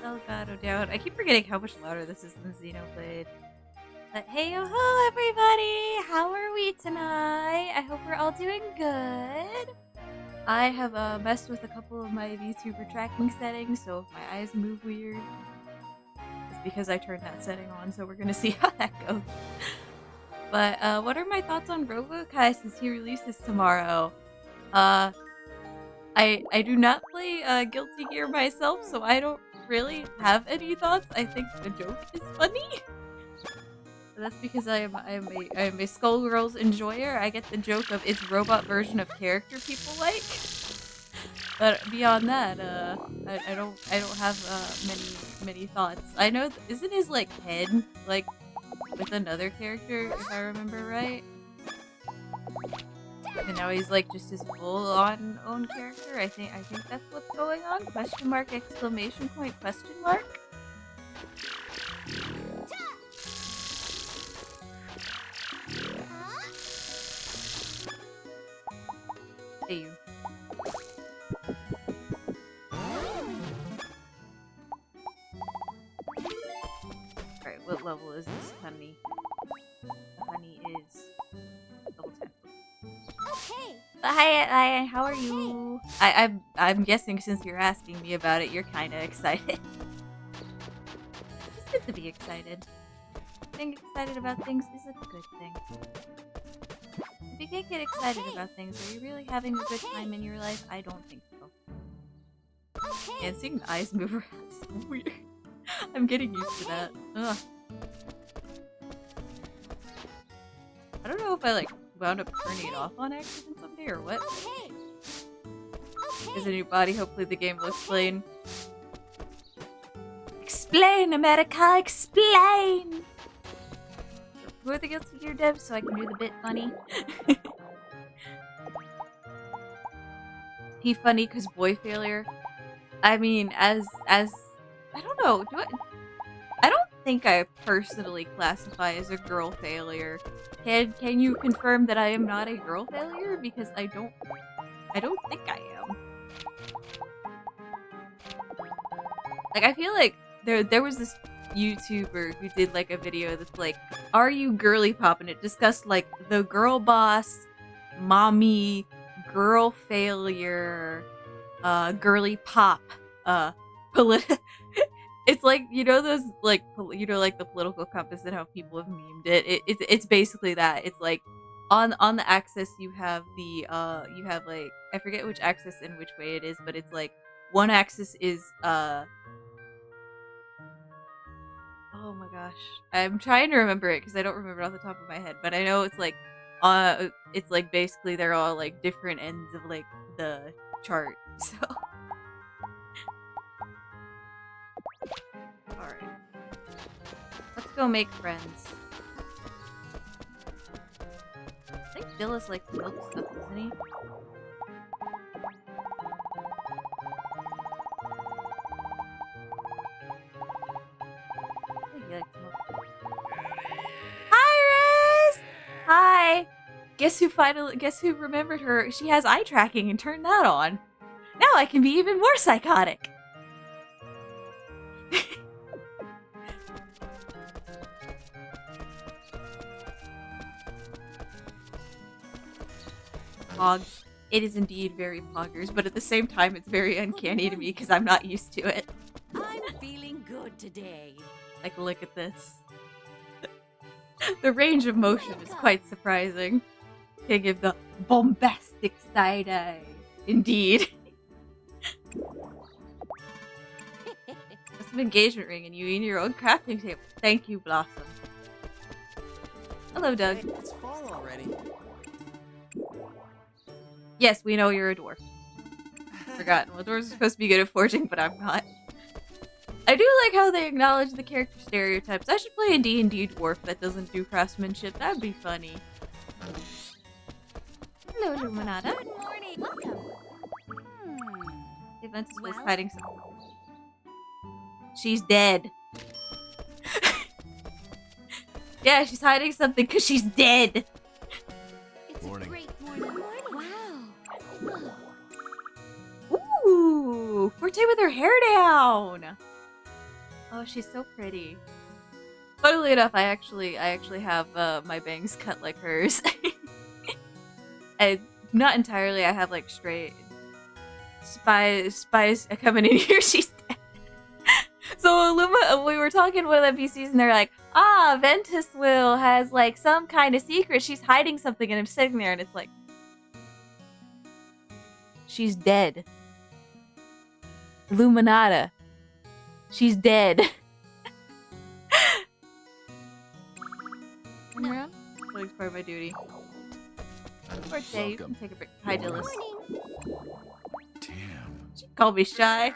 Delgado down. I keep forgetting how much louder this is than Xenoblade. But hey, oh ho, everybody! How are we tonight? I hope we're all doing good. I have messed with a couple of my VTuber tracking settings, so if my eyes move weird, it's because I turned that setting on, so we're gonna see how that goes. But what are my thoughts on Robokai since he releases tomorrow? I do not play Guilty Gear myself, so I don't really have any thoughts. I think the joke is funny. That's because I am a Skullgirls enjoyer. I get the joke of it's robot version of character people like. But beyond that, I don't have many thoughts. I know isn't his like head like with another character if I remember right? And now he's like just his full-on own character. I think that's what's going on. Question mark! Exclamation point! Question mark! Hey you. Alright, what level is this honey? The honey is level 10. Okay. But hi, how are you? I'm guessing since you're asking me about it, you're kind of excited. It's good to be excited. Being excited about things is a good thing. If you can't get excited about things, are you really having a good time in your life? I don't think so. And seeing the eyes move around is so weird. I'm getting used to that. Ugh. I don't know if I like wound up turning it off on accident someday or what. There's a new body, hopefully the game will explain. Explain, America, explain! Who are the Guilty Gear devs so I can do the bit funny? He funny cause boy failure. I mean, as I don't know, I don't think I personally classify as a girl failure. Can you confirm that I am not a girl failure? Because I don't think I am. Like, I feel like there was this YouTuber who did like a video that's like, are you girly pop? And it discussed like the girl boss, mommy, girl failure, girly pop, it's like, you know those like like the political compass and how people have memed it. It's basically that. It's like on the axis you have the you have like, I forget which axis and which way it is, but it's like one axis is oh my gosh, I'm trying to remember it because I don't remember it off the top of my head, but I know it's like basically they're all like different ends of like the chart. So alright. Let's go make friends. I think Dillis likes milk stuff, doesn't he? I think he likes milk. Hi, Riz! Hi! Guess who remembered her? She has eye tracking and turned that on. Now I can be even more psychotic! Pog. It is indeed very poggers, but at the same time it's very uncanny to me because I'm not used to it. I'm feeling good today. Like, look at this. The range of motion is quite surprising. Can give the bombastic side eye. Indeed. That's an engagement ring and you in your own crafting table. Thank you, Blossom. Hello, Doug. Hey, it's fall already. Yes, we know you're a dwarf. Forgotten. Well, dwarves are supposed to be good at forging, but I'm not. I do like how they acknowledge the character stereotypes. I should play a D&D dwarf that doesn't do craftsmanship. That'd be funny. Hello, Luminata. Good morning. Welcome. The event is hiding something. She's dead. Yeah, she's hiding something because she's dead. It's Morning. a great morning. Wow. Ooh, Forte with her hair down. Oh, she's so pretty. Funnily enough, I actually have my bangs cut like hers. And not entirely. I have like straight spies coming in here. She's dead. So we were talking to one of the NPCs, and they're like, Ventus Will has like some kind of secret. She's hiding something, and I'm sitting there, and it's like, she's dead. Luminata. She's dead. Turn around. That's part of my duty. Birthday, you can take a break. Hi, Dillis. Damn. She called me shy.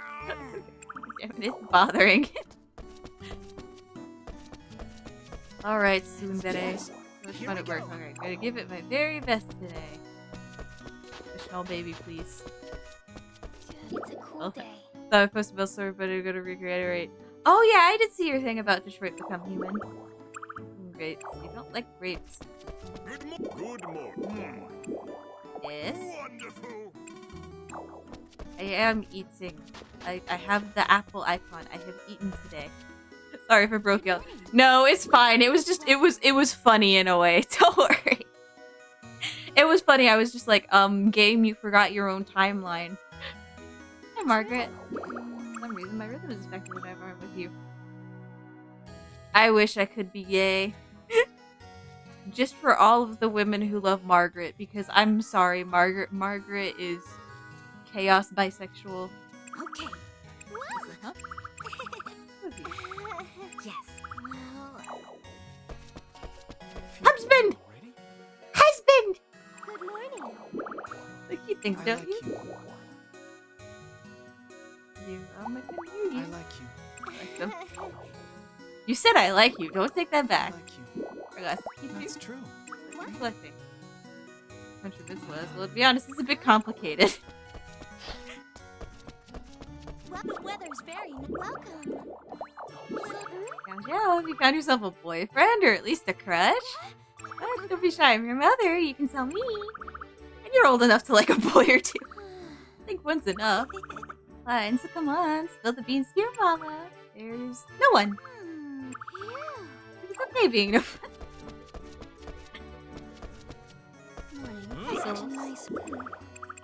Damn it, it's bothering. Alright, Tsundere. It was fun at work. Alright, gonna give it my very best today. A small baby, please. It's a cool day. Thought I posted about story, but I'm gonna reiterate. Oh yeah, I did see your thing about Detroit become human. Grapes. You don't like grapes. Good morning. Yes? Wonderful. I am eating. I have the apple icon. I have eaten today. Sorry if I broke you out. No, it's fine. It was just it was funny in a way. Don't worry. It was funny. I was just like, game, you forgot your own timeline. Hi, Margaret. For some reason, my rhythm is affected whenever I'm with you. I wish I could be gay. Just for all of the women who love Margaret, because I'm sorry, Margaret is chaos bisexual. Okay. Huh? Yes. Well, Husband! Ready? Husband! good morning. Like you think, I don't like you? you. I couldn't hear you. I like you. Like them. You said I like you. Don't take that I back. like you. For us. Keep you That's true. reflecting. Country Miss was. Well, to be honest, it's a bit complicated. Well, the weather's very welcome. Yeah, if you found yourself a boyfriend or at least a crush. Don't be shy. I'm your mother. You can tell me. And you're old enough to like a boy or two. I think one's enough. Fine, so come on. Spill the beans to your mama. There's no one. Yeah. It's okay being no fun. Morning. Such a nice.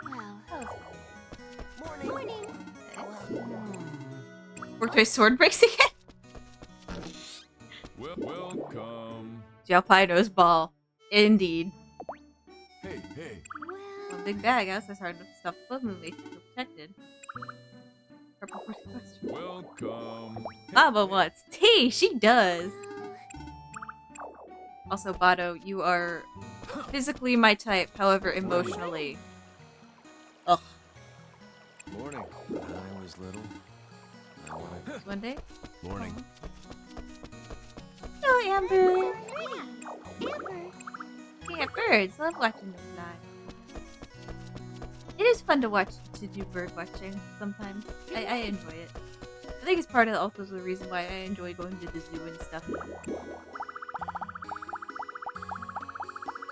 Wow. Morning. Morning. Worked sword breaks again. Welcome. Jalpino's ball. Indeed. Hey, hey. A Well, big bag. I was hard enough to stuff above me. Feel protected. Purple question. Welcome. Mama wants tea. She does. Also, Bado, you are physically my type, however, emotionally. Ugh. Morning. When I was little, I wanted... One day? Morning. Oh, Amber. Amber. Yeah, birds. Love watching them fly. It is fun to watch, to do bird watching sometimes. I enjoy it. I think it's part of also the reason why I enjoy going to the zoo and stuff.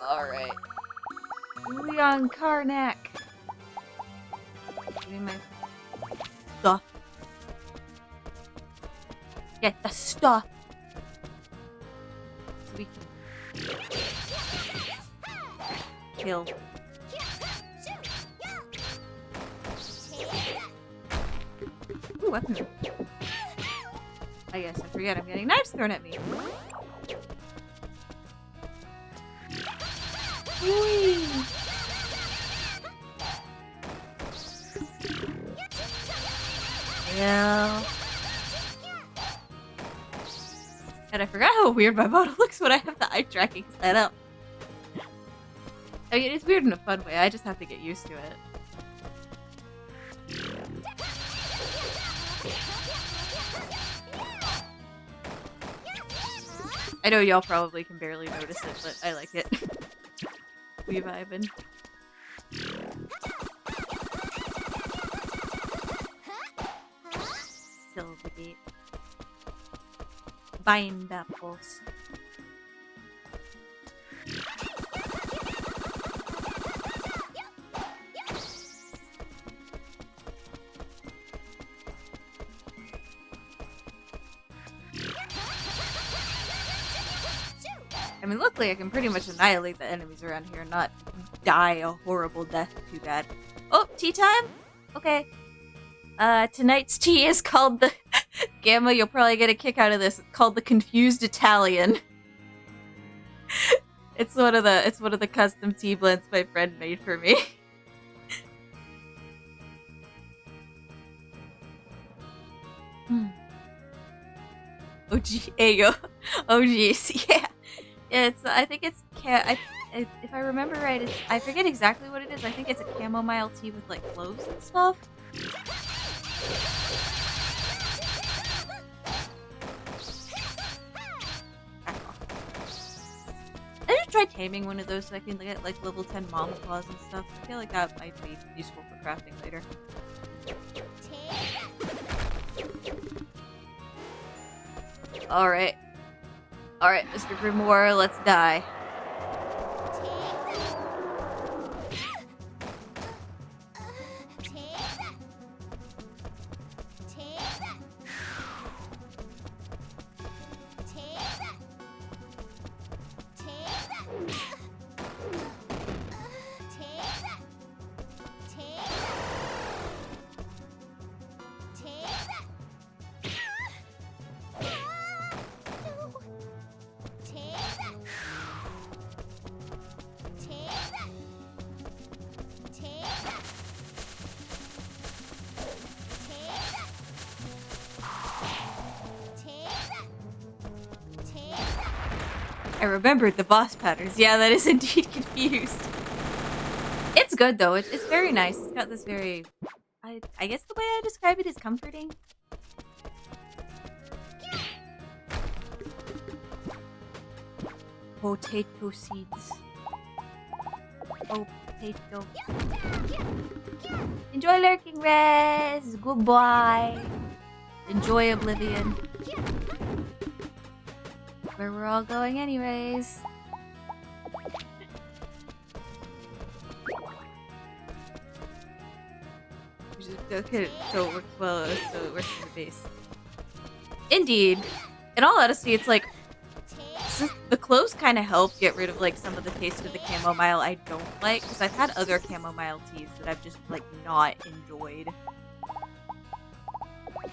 Alright. Leon Karnak. Give me my stuff. Get the stuff. So we can kill. Ooh, weapon. I guess I forget I'm getting knives thrown at me. Whee! Yeah. And I forgot how weird my model looks when I have the eye tracking set up. I mean, it's weird in a fun way. I just have to get used to it. I know y'all probably can barely notice it, but I like it. We vibing. Still the gate. Bind apples. I mean, luckily I can pretty much annihilate the enemies around here and not die a horrible death too bad. Oh, tea time? Okay. Tonight's tea is called the... Gamma, you'll probably get a kick out of this. It's called the Confused Italian. It's one of the custom tea blends my friend made for me. OG, Ayo. OGs, yeah. It's, I think it's, if I remember right, I forget exactly what it is. I think it's a chamomile tea with, like, cloves and stuff. I should try taming one of those so I can get, like, level 10 mom claws and stuff. I feel like that might be useful for crafting later. Alright. Alright, Mr. Grimoire, let's die. I remembered the boss patterns. Yeah, that is indeed confused. It's good though. It's very nice. It's got this very... I guess the way I describe it is comforting. Potato seeds. Oh, potato. Enjoy lurking, Rez! Goodbye! Enjoy Oblivion. Where we're all going anyways. Okay, so it works well, so it works in the base. Indeed. In all honesty, it's like, since the cloves kind of help get rid of like some of the taste of the chamomile I don't like, because I've had other chamomile teas that I've just like not enjoyed.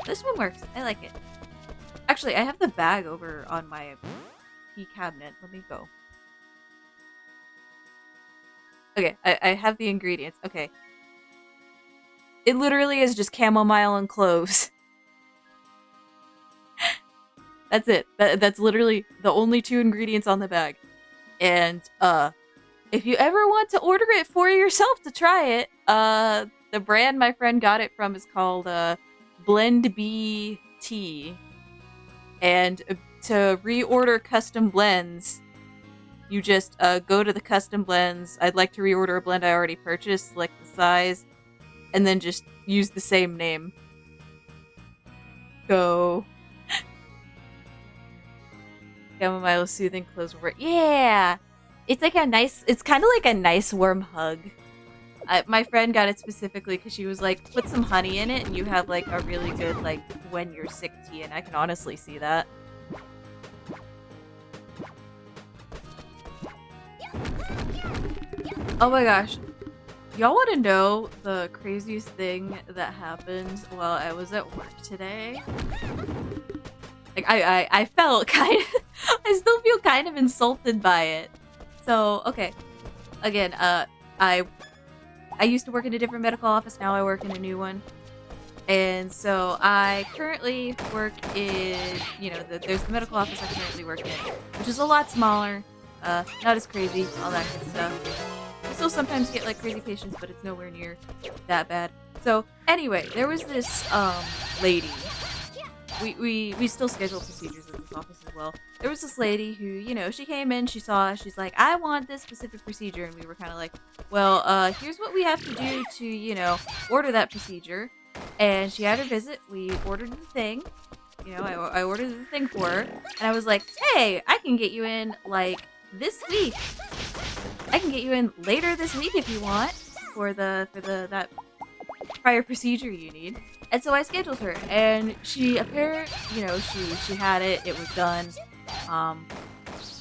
This one works. I like it. Actually, I have the bag over on my tea cabinet. Let me go. Okay, I have the ingredients. Okay. It literally is just chamomile and cloves. That's it. That's literally the only 2 ingredients on the bag. And, if you ever want to order it for yourself to try it, the brand my friend got it from is called, Blend Bee Tea. And to reorder custom blends, you just go to the custom blends. I'd like to reorder a blend I already purchased, select the size, and then just use the same name. Go. Chamomile soothing clothes work. Yeah! It's like a nice, it's kind of like a nice warm hug. My friend got it specifically because she was like, put some honey in it and you have like a really good like when you're sick tea, and I can honestly see that. Oh my gosh. Y'all want to know the craziest thing that happened while I was at work today? Like, I felt kind of... I still feel kind of insulted by it. So, okay. Again, I used to work in a different medical office, now I work in a new one. And so I currently work in, you know, there's the medical office I currently work in, which is a lot smaller, not as crazy, all that good stuff. I still sometimes get, like, crazy patients, but it's nowhere near that bad. So, anyway, there was this, lady. We still schedule procedures at this office as well. There was this lady who, you know, she came in, she saw us, she's like, I want this specific procedure, and we were kind of like, well, here's what we have to do to, you know, order that procedure. And she had her visit, we ordered the thing, you know, I ordered the thing for her, and I was like, hey, I can get you in, like, this week. I can get you in later this week if you want, for that prior procedure you need. And so I scheduled her, and she apparently, you know, she had it, it was done.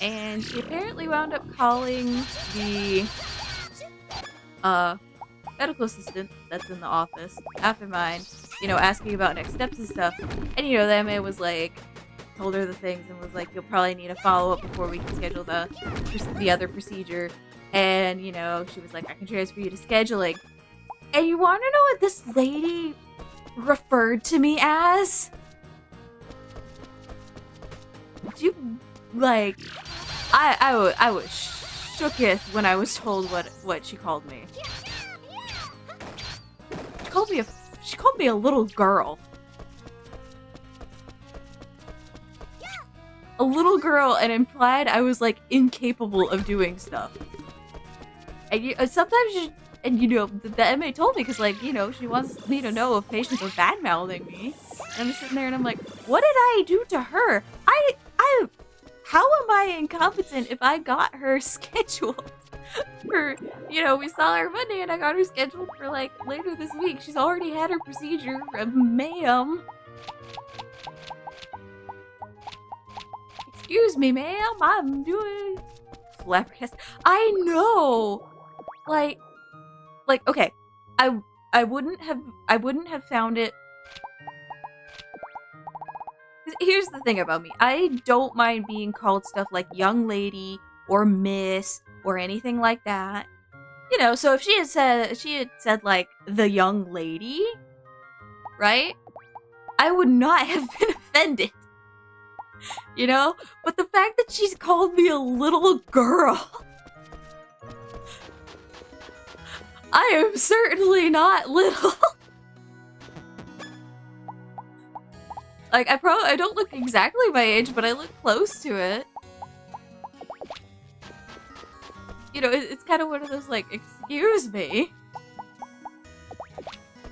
And she apparently wound up calling the medical assistant that's in the office after mine, asking about next steps and stuff. And the MA was like, told her the things and was like, you'll probably need a follow-up before we can schedule the other procedure. And, she was like, I can transfer you to scheduling. And you want to know what this lady referred to me as? You, like, I was shooketh when I was told what she called me. She called me a little girl. A little girl, and implied I was like incapable of doing stuff. And sometimes the MA told me because she wants me to know if patients are bad mouthing me. And I'm sitting there and I'm like, what did I do to her? How am I incompetent if I got her scheduled for, we saw her Monday and I got her scheduled for like later this week. She's already had her procedure, ma'am. Excuse me, ma'am, I'm doing flabbergasted. I know. Like, okay. I wouldn't have found it. Here's the thing about me. I don't mind being called stuff like young lady or miss or anything like that. So if she had said like the young lady, right? I would not have been offended. But the fact that she's called me a little girl. I am certainly not little. Like, I don't look exactly my age, but I look close to it. It's kind of one of those, like, excuse me.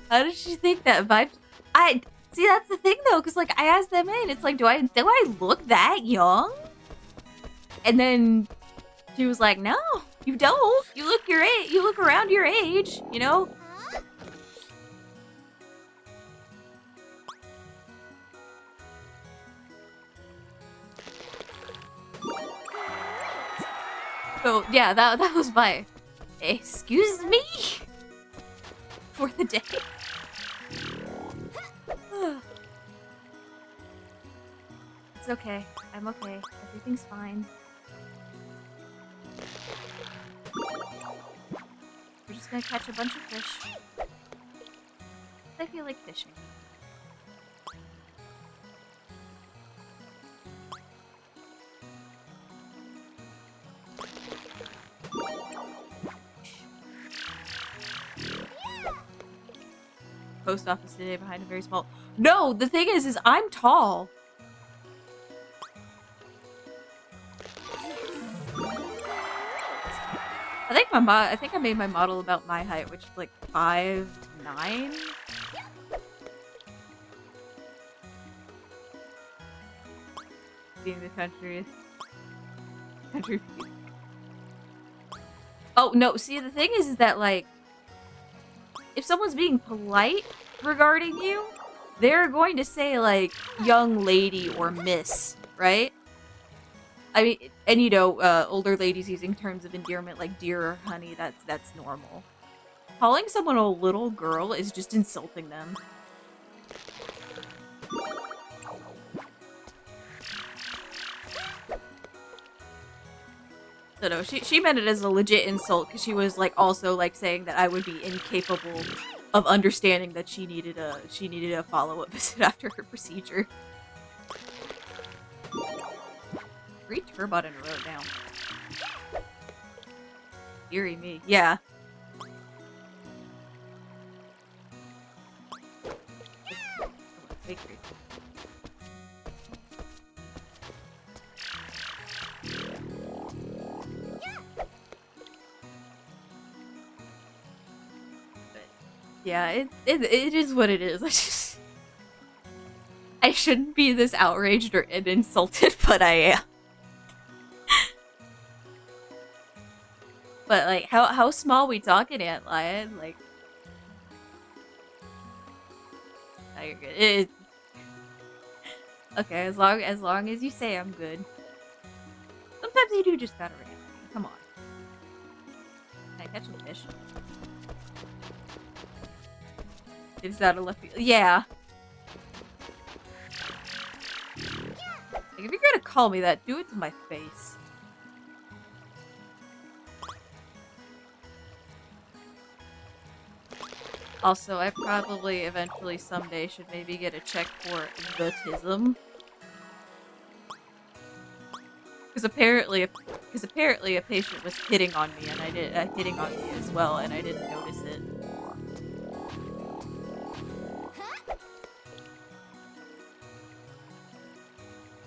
How did she think that vibe? See, that's the thing, though, because, like, I asked them in, it's like, do I look that young? And then she was like, no, you don't. You look your age. You look around your age, So, yeah, that was my excuse me for the day. It's okay. I'm okay. Everything's fine. We're just gonna catch a bunch of fish. I feel like fishing. Post office today behind a very small... No, the thing is I'm tall. I think I made my model about my height, which is like 5'9". Being the country. Oh no! See, the thing is that like, if someone's being polite regarding you, they're going to say like young lady or miss, right? I mean, and older ladies using terms of endearment like dear or honey, that's normal. Calling someone a little girl is just insulting them. So no, she meant it as a legit insult because she was like also like saying that I would be incapable of understanding that she needed a follow-up visit after her procedure. 3 turbot in a row now. Deary me. Yeah. Bakery. Yeah, it is what it is. I shouldn't be this outraged or insulted, but I am. But like, how small we talking, Ant Lion? Like, no, you're good. Okay, as long as you say I'm good. sometimes you do just gotta ring it. Come on. Can I catch a fish? Is that a lefty? Yeah. Like, if you're gonna call me that, do it to my face. Also, I probably eventually someday should maybe get a check for autism. Because apparently a patient was hitting on me, and hitting on me as well, and I didn't notice it.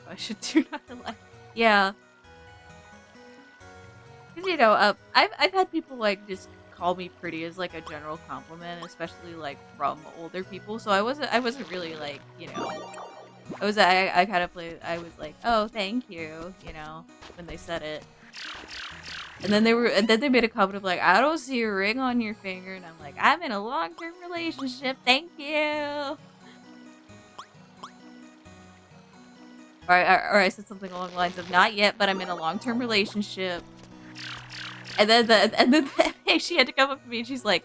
I should do not lie. Yeah. Because, you know, I've had people, like, just call me pretty as, like, a general compliment, especially, like, from older people, so I wasn't really, like, you know, I kind of played, I was like, oh, thank you, you know, when they said it. And then they made a comment of, like, I don't see a ring on your finger, and I'm like, I'm in a long-term relationship, thank you! Or I said something along the lines of, not yet, but I'm in a long-term relationship. And then she had to come up to me and she's like,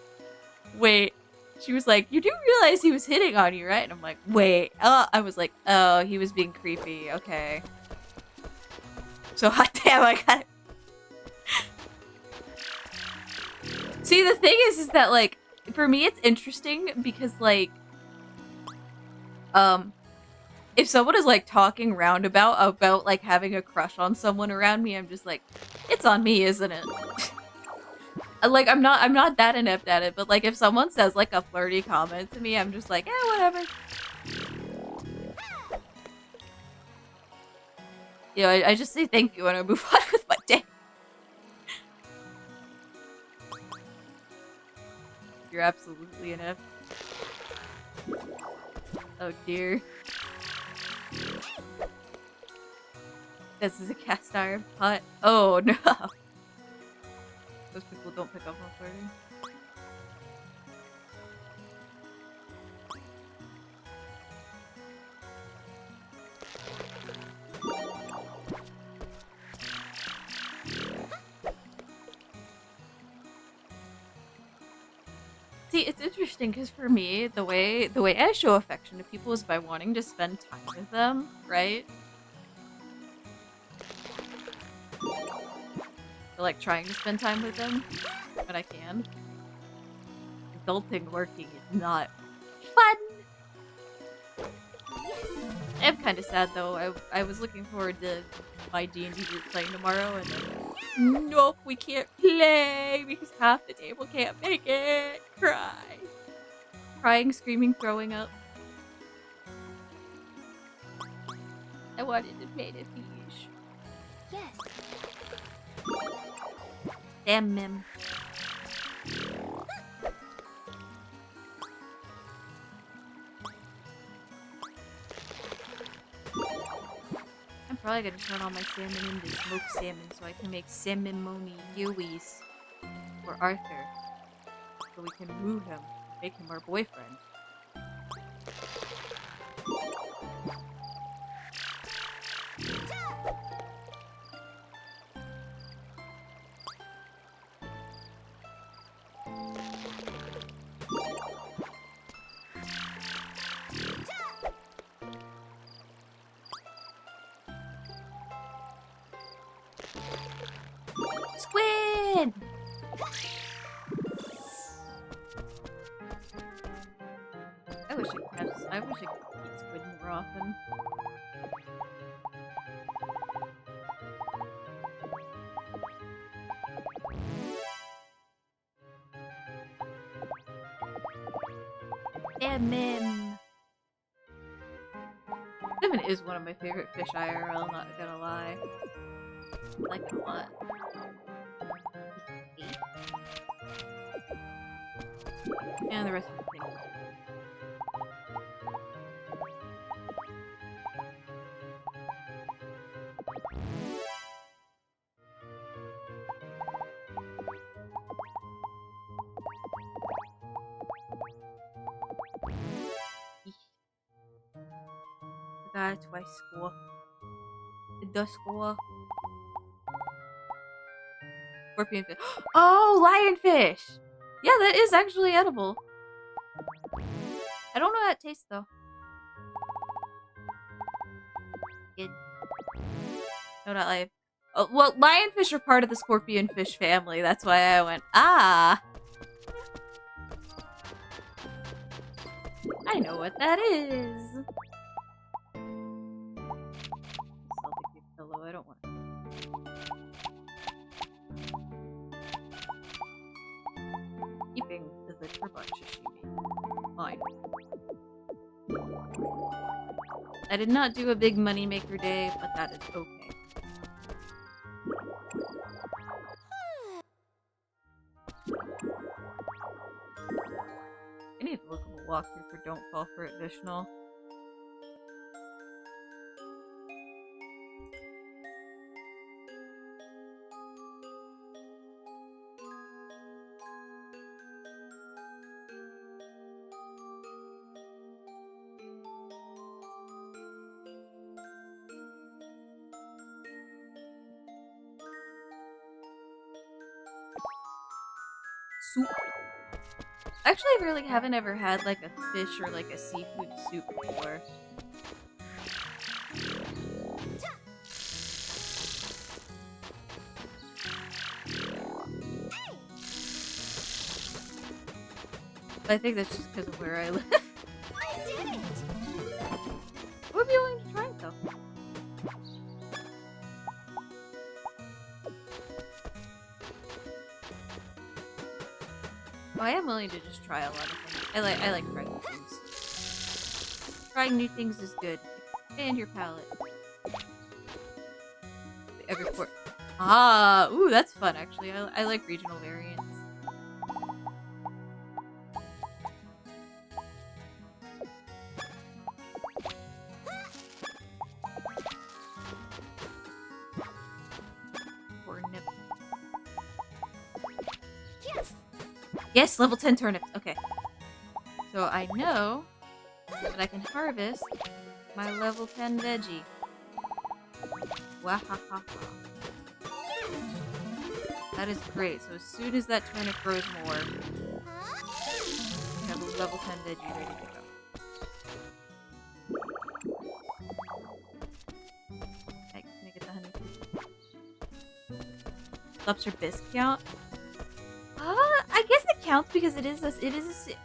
wait. She was like, you do realize he was hitting on you, right? And I'm like, wait. I was like, oh, he was being creepy. Okay. So, hot damn, I got it. See, the thing is that, like, for me, it's interesting because, like, if someone is, like, talking roundabout about, like, having a crush on someone around me, I'm just like, it's on me, isn't it? Like, I'm not that inept at it, but, like, if someone says, like, a flirty comment to me, I'm just like, whatever. You know, I just say thank you and I move on with my day. You're absolutely inept. Oh, dear. This is a cast iron pot. Oh, no. Those people don't pick up on flirting. See, it's interesting because for me, the way I show affection to people is by wanting to spend time with them, right? Or, like, trying to spend time with them when I can. Adulting working is not fun! I'm kind of sad, though. I was looking forward to my D&D group playing tomorrow, and then, nope, we can't play because half the table can't make it. Cry. Crying, screaming, throwing up. I wanted to play the fish. Yes. Damn him. I'm probably gonna turn all my salmon into smoked salmon so I can make salmon-moni yuis for Arthur. So we can woo him, make him our boyfriend. Squid! I wish I could eat squid more often. Salmon! Salmon is one of my favorite fish IRL, not gonna lie. I like it a lot. And the rest of the thing. That's why school. The school. Scorpion fish. Oh, lionfish! Yeah, that is actually edible. I don't know how it tastes, though. Good. No, not live. Oh, well, lionfish are part of the scorpion fish family. That's why I went, ah! I know what that is. Sell the cute pillow. I don't want it. Keeping the turbot sashimi. Fine. I did not do a big moneymaker day, but that is okay. I need to look up a walkthrough for Don't Fall for It, Vishnal. Soup. Actually, I really haven't ever had like a fish or like a seafood soup before. I think that's just because of where I live. I did it! I would be willing to try it though. Oh, I am willing to just try a lot of things. I like trying new things. Trying new things is good. Expand your palate. Every port. Ah, ooh, that's fun actually. I like regional variants. Yes, level 10 turnips. Okay. So I know that I can harvest my level 10 veggie. Wahahaha. That is great. So as soon as that turnip grows more, I have a level 10 veggie ready to go. Okay, can I get the honey? Lobster bisque count? I guess it counts because it is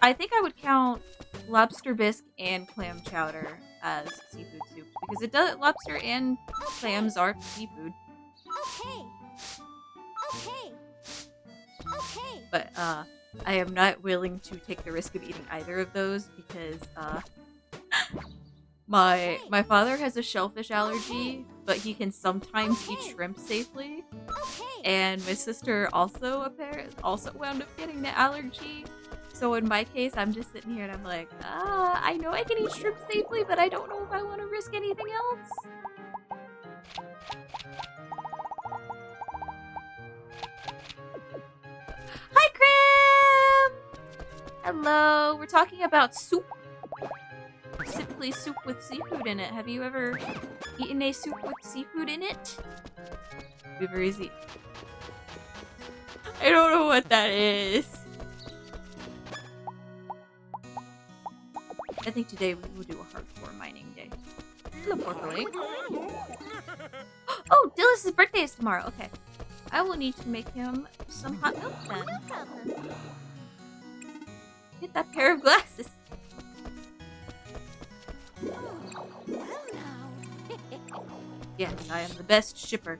I think I would count lobster bisque and clam chowder as seafood soup because it does lobster and clams are seafood. Okay. Okay. Okay. But I am not willing to take the risk of eating either of those because my father has a shellfish allergy, but he can sometimes eat shrimp safely. Okay. And my sister also wound up getting the allergy. So in my case, I'm just sitting here and I'm like, I know I can eat shrimp safely, but I don't know if I want to risk anything else. Hi, Cram! Hello. We're talking about soup. Specifically soup with seafood in it. Have you ever eaten a soup with seafood in it? Super easy. I don't know what that is. I think today we will do a hardcore mining day. Hello, Porco. Oh, Dillis' birthday is tomorrow. Okay. I will need to make him some hot milk then. No problem. Get that pair of glasses. Well now. Yes, I am the best shipper.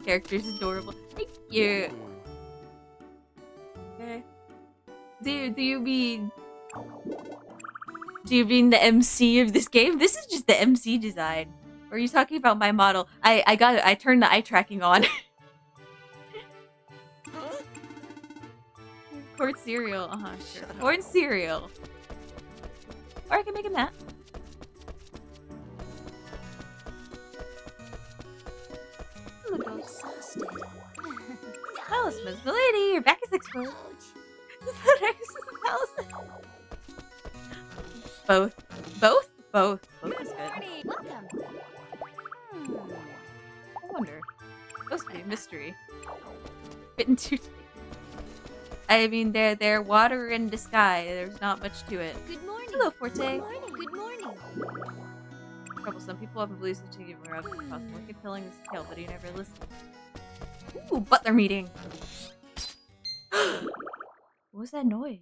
Character's adorable. Thank you. Okay. Do you mean the MC of this game? This is just the MC design. Or are you talking about my model? I turned the eye tracking on. Corn cereal. Sure. Corn cereal. Or I can make him that. I'm exhausted. Talisman, milady, your back is exposed. Both. Both? Both. Both is good. Morning. Welcome. I wonder. Supposed to be mystery. Bitten toothpaste. I mean, they're water in the sky. There's not much to it. Good morning. Hello, Forte. Good morning. Good morning. Troublesome. People often believe such a given route as possible. I keep telling this tale, but he never listens. Ooh, butler meeting. What was that noise?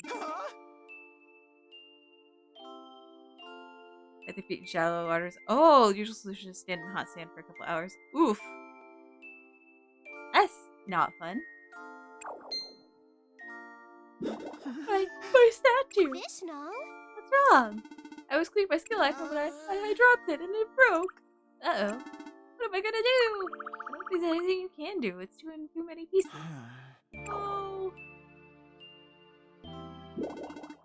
I think feet in shallow waters. Oh, usual solution is stand in hot sand for a couple hours. Oof. That's not fun. My statue. Fish now. What's wrong? I was cleaning my skill icon, but I dropped it and it broke. Uh-oh. What am I gonna do? I don't think there's anything you can do. It's too many pieces. Oh.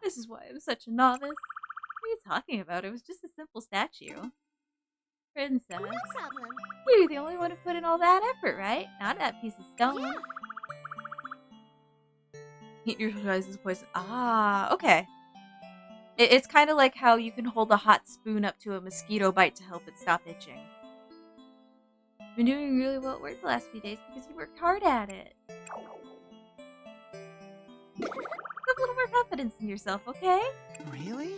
This is why I'm such a novice. What are you talking about? It was just a simple statue. Princess. No problem. You're the only one who put in all that effort, right? Not that piece of stone. Yeah. Heat neutralizes poison. Ah, okay. It's kind of like how you can hold a hot spoon up to a mosquito bite to help it stop itching. You've been doing really well at work the last few days because you worked hard at it. Have a little more confidence in yourself, okay? Really?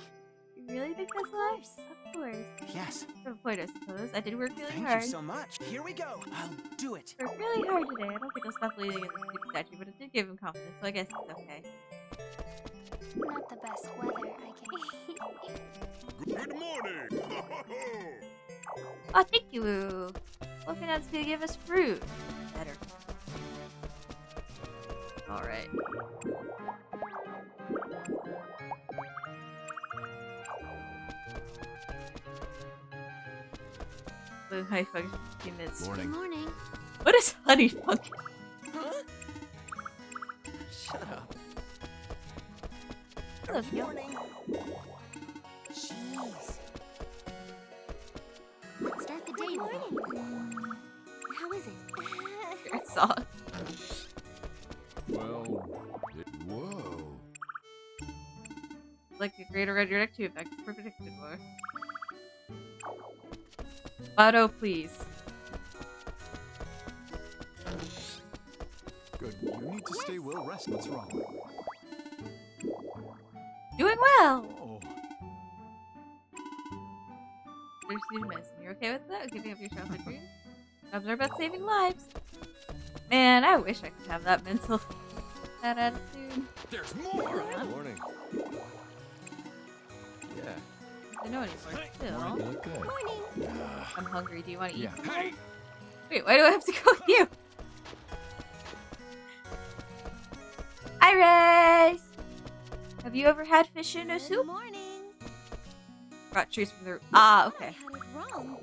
You really think that's why? Of course. Yes. For a point, I suppose. I did work really Thank hard. you so much. Here we go. I'll do it. Worked really hard today. I don't think I'll stop believing in the stupid statue, but it did give him confidence, so I guess it's okay. Not the best weather, I can. Good morning! Oh, thank you. Hoping that's gonna give us fruit. Better. Alright. The honey fungus 15 minutes. Good Morning. morning. What is honey fungus? Huh? Shut up. Hello, Good Gil. morning. Jeez. Let's start the day. Good morning. How is it? Favorite song. Well, whoa. Like a greater radioactive effect for predicted war. Otto, please. Good. You need to stay well rested. What's wrong? Doing well! Oh, There's student medicine. You're okay with that? Giving up your childhood dreams? Jobs are about saving lives. Man, I wish I could have that mental... that attitude. There's more! Yeah. morning. Yeah. I know anymore. You Still. look good. Morning. I'm hungry. Do you want to eat? Yeah. Hey! Wait, why do I have to go with you? Iris! Have you ever had fish in a Good soup? morning. Brought trees from the... Ah, I okay. had it wrong.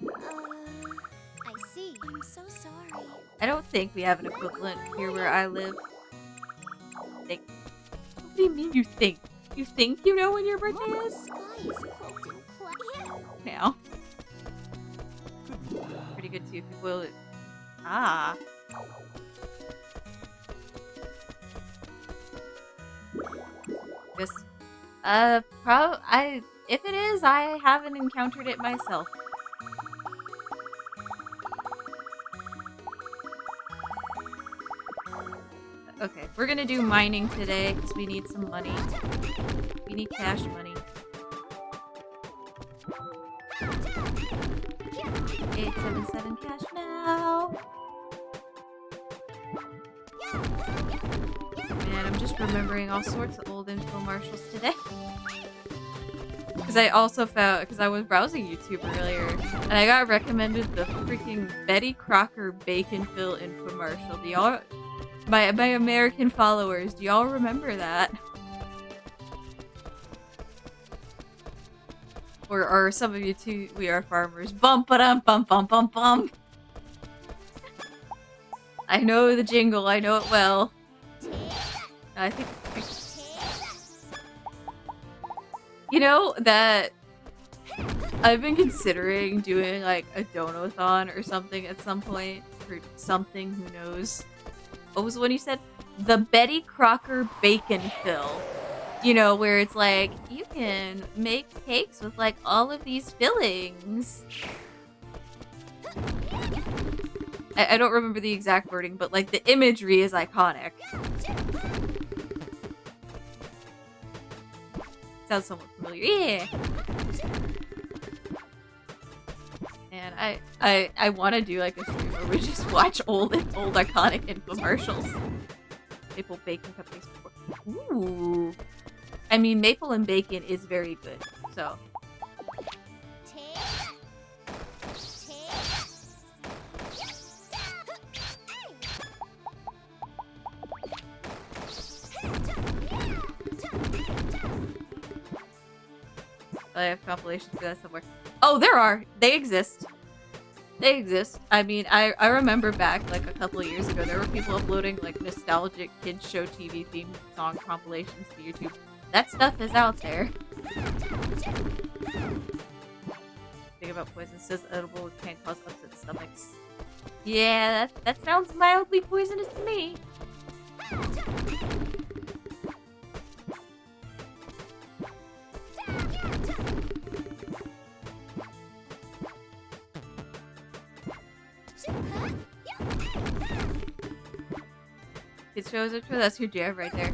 I see. I'm so sorry. I don't think we have an equivalent here where I live. Think. What do you mean you think? You think you know when your birthday The is? sky is cloaked in cloud. Yeah. Now. Pretty good too if you boil it. Ah. This. If it is, I haven't encountered it myself. Okay, we're gonna do mining today because we need some money. We need cash money. 877 cash now. Man, I'm just remembering all sorts of old infomercials today. Because I also found, because I was browsing YouTube earlier, and I got recommended the freaking Betty Crocker bacon fill infomercial. Do y'all, my American followers, do y'all remember that? Or some of you too, we are farmers. Bum ba dum bum bum bum bum. I know the jingle, I know it well. I think... You know, that I've been considering doing like a donathon or something at some point for something, who knows. What was the one you said? The Betty Crocker bacon fill. You know, where it's like, you can make cakes with like all of these fillings. I don't remember the exact wording, but like the imagery is iconic. Sounds somewhat familiar. Yeah. And I want to do like a stream where we just watch old iconic infomercials. Maple Bacon Company's. Ooh. I mean, Maple and Bacon is very good. So. I have compilations for that somewhere. Oh, there are. They exist. They exist. I mean, I remember back like a couple of years ago, there were people uploading like nostalgic kids show TV themed song compilations to YouTube. That stuff is out there. Think about poison. Says edible can't cause upset stomachs. Yeah, that sounds mildly poisonous to me. It shows up to that's your jam right there.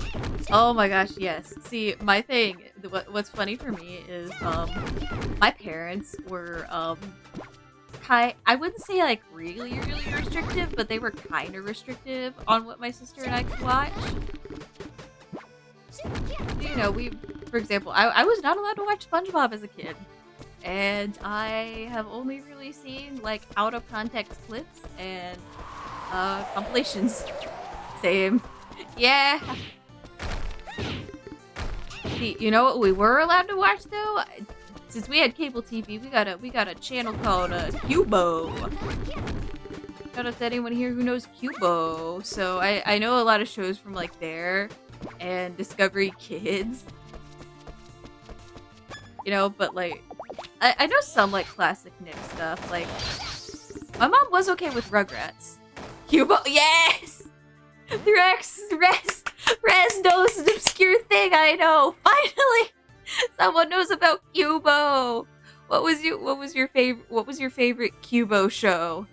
Oh my gosh, yes. See, my thing, what's funny for me is, my parents were, I wouldn't say like really restrictive, but they were kind of restrictive on what my sister and I could watch. You know, for example, I was not allowed to watch SpongeBob as a kid. And I have only really seen like out of context clips and compilations. Same. Yeah. See, you know what we were allowed to watch though? Since we had cable TV, we got a channel called Cubo. Shout out to anyone here who knows Cubo. So I know a lot of shows from like there and Discovery Kids. You know, but like I know some like classic Nick stuff. Like my mom was okay with Rugrats. Cubo, yes. Res knows an obscure thing. I know. Finally, someone knows about Cubo. What was your favorite Cubo show?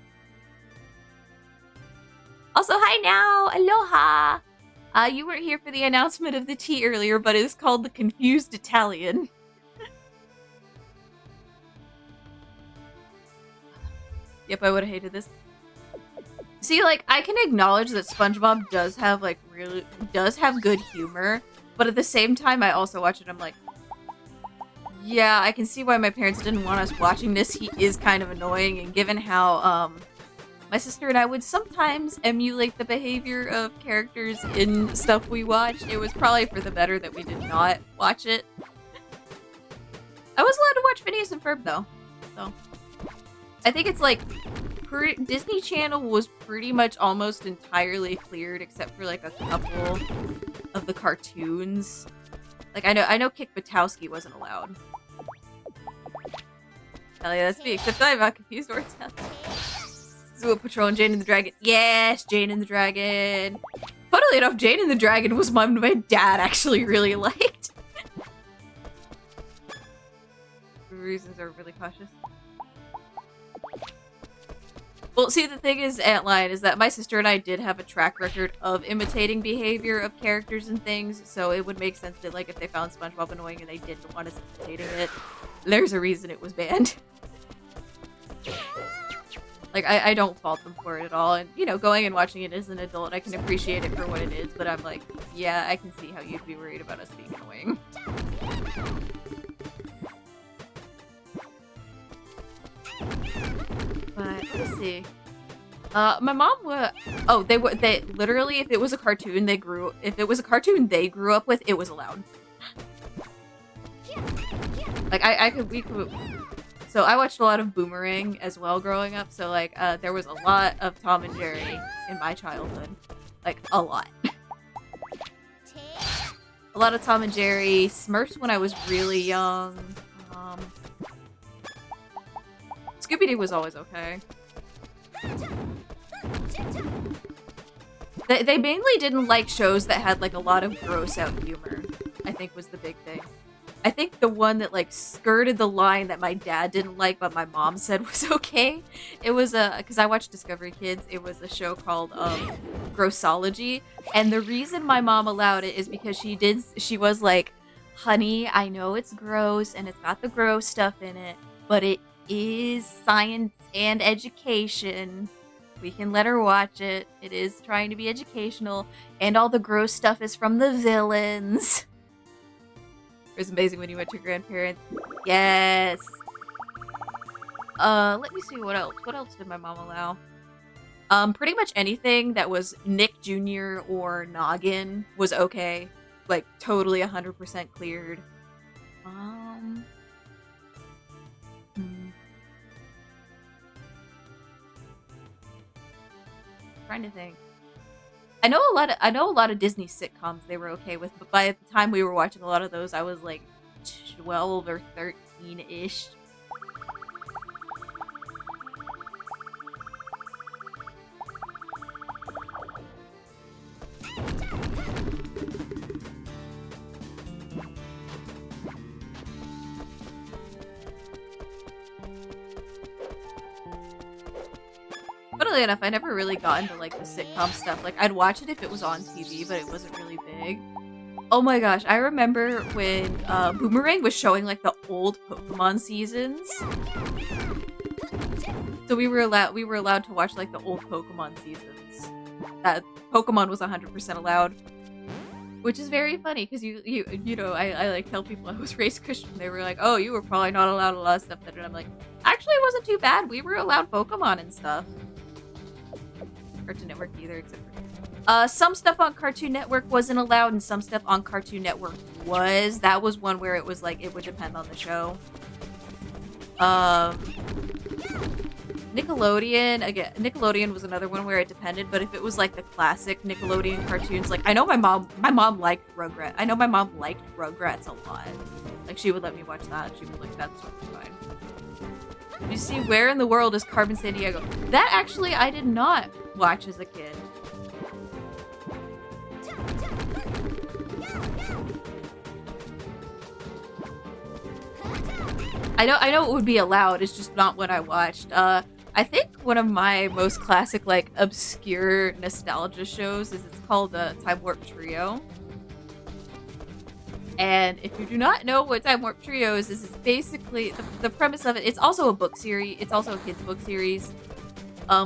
Also, hi now, aloha. You weren't here for the announcement of the tea earlier, but it's called the Confused Italian. Yep, I would have hated this. See, like, I can acknowledge that SpongeBob does have good humor, but at the same time, I also watch it and I'm like, yeah, I can see why my parents didn't want us watching this. He is kind of annoying, and given how, my sister and I would sometimes emulate the behavior of characters in stuff we watched, it was probably for the better that we did not watch it. I was allowed to watch Phineas and Ferb, though, so. I think it's like Disney Channel was pretty much almost entirely cleared except for like a couple of the cartoons. Like I know Kick Buttowski wasn't allowed. Hell yeah, that's me. Except I'm not confused or Zoo Patrol and Jane and the Dragon. Yes, Jane and the Dragon. Funnily enough, Jane and the Dragon was one my dad actually really liked. For reasons are really cautious. Well, see, the thing is, Antline, is that my sister and I did have a track record of imitating behavior of characters and things, so it would make sense that, like, if they found SpongeBob annoying and they didn't want us imitating it, there's a reason it was banned. Like, I don't fault them for it at all, and, you know, going and watching it as an adult, I can appreciate it for what it is, but I'm like, yeah, I can see how you'd be worried about us being annoying. But let's see. My mom would. Oh, they literally. If it was a cartoon they grew up with, it was allowed. Like we could. So I watched a lot of Boomerang as well growing up. So like, there was a lot of Tom and Jerry in my childhood. Like a lot. A lot of Tom and Jerry. Smurfs when I was really young. Scooby-Doo was always okay. They mainly didn't like shows that had like a lot of gross out humor, I think was the big thing. I think the one that like skirted the line that my dad didn't like, but my mom said was okay. It was because I watched Discovery Kids. It was a show called Grossology, and the reason my mom allowed it is because she was like, honey, I know it's gross and it's got the gross stuff in it, but it is science and education. We can let her watch it. It is trying to be educational, and all the gross stuff is from the villains. It was amazing when you went to your grandparents. Yes. Let me see what else. What else did my mom allow? Pretty much anything that was Nick Jr. or Noggin was okay. Like, totally 100% cleared. Trying to think. I know a lot of Disney sitcoms they were okay with, but by the time we were watching a lot of those, I was like 12 or 13-ish. Funnily enough, I never really got into like the sitcom stuff. Like, I'd watch it if it was on TV, but it wasn't really big. Oh my gosh, I remember when Boomerang was showing like the old Pokemon seasons. So we were allowed to watch like the old Pokemon seasons. Pokemon was 100% allowed, which is very funny because you know I like tell people I was raised Christian. They were like, oh, you were probably not allowed a lot of stuff. And I'm like, actually, it wasn't too bad. We were allowed Pokemon and stuff. Cartoon Network either, except for some stuff on Cartoon Network wasn't allowed, and some stuff on Cartoon Network was. That was one where it was like it would depend on the show. Nickelodeon was another one where it depended, but if it was like the classic Nickelodeon cartoons, like I know my mom liked Rugrats. I know my mom liked Rugrats a lot. Like she would let me watch that. She was like, that's totally fine. You see, Where in the World is Carmen Sandiego? That actually I did not watch as a kid. I know it would be allowed, it's just not what I watched. I think one of my most classic, like, obscure nostalgia shows is it's called Time Warp Trio. And if you do not know what Time Warp Trio is, this is basically the premise of it. It's also a book series. It's also a kids book series.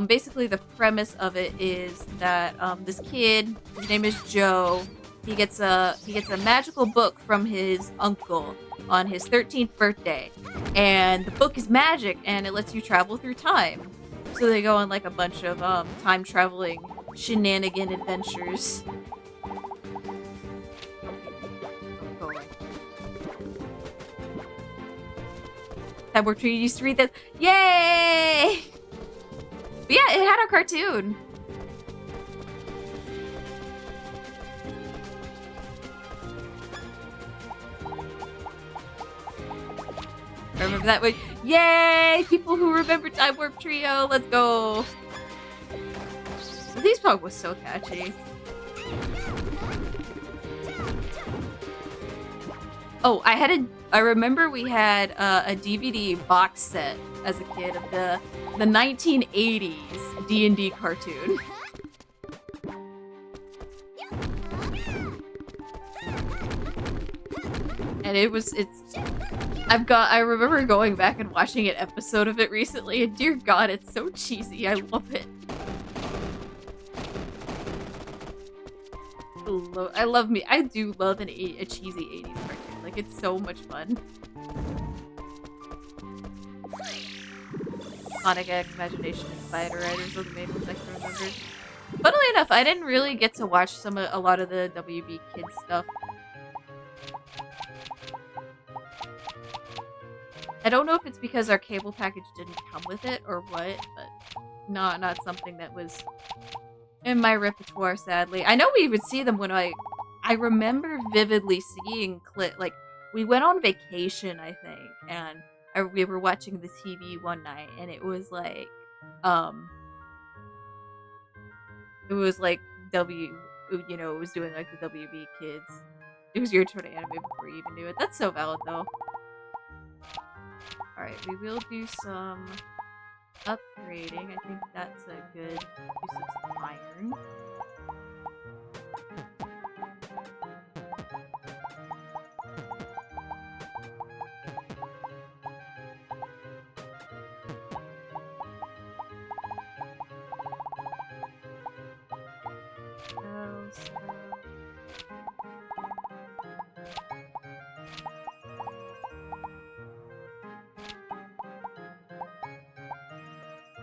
Basically the premise of it is that this kid, his name is Joe, he gets a magical book from his uncle on his 13th birthday, and the book is magic and it lets you travel through time. So they go on like a bunch of time traveling shenanigan adventures. Time Warp Trio used to read that. Yay! But yeah, it had a cartoon. I remember that one. Yay! People who remember Time Warp Trio, let's go! These Pog was so catchy. Oh, I remember we had a DVD box set as a kid of the 1980s D&D cartoon. And I remember going back and watching an episode of it recently, and dear God, it's so cheesy. I love it. I do love a cheesy 80s cartoon. Like, it's so much fun. Sonic X, Imagination, and Spider Riders are the main ones I can remember. Funnily enough, I didn't really get to watch a lot of the WB Kids stuff. I don't know if it's because our cable package didn't come with it or what, but not something that was in my repertoire, sadly. I know we would see them when I remember vividly seeing like, we went on vacation, I think, and we were watching the TV one night, and it was like, it was like it was doing like the WB Kids. It was your turn to animate before you even knew it. That's so valid, though. Alright, we will do some upgrading. I think that's a good use of some iron.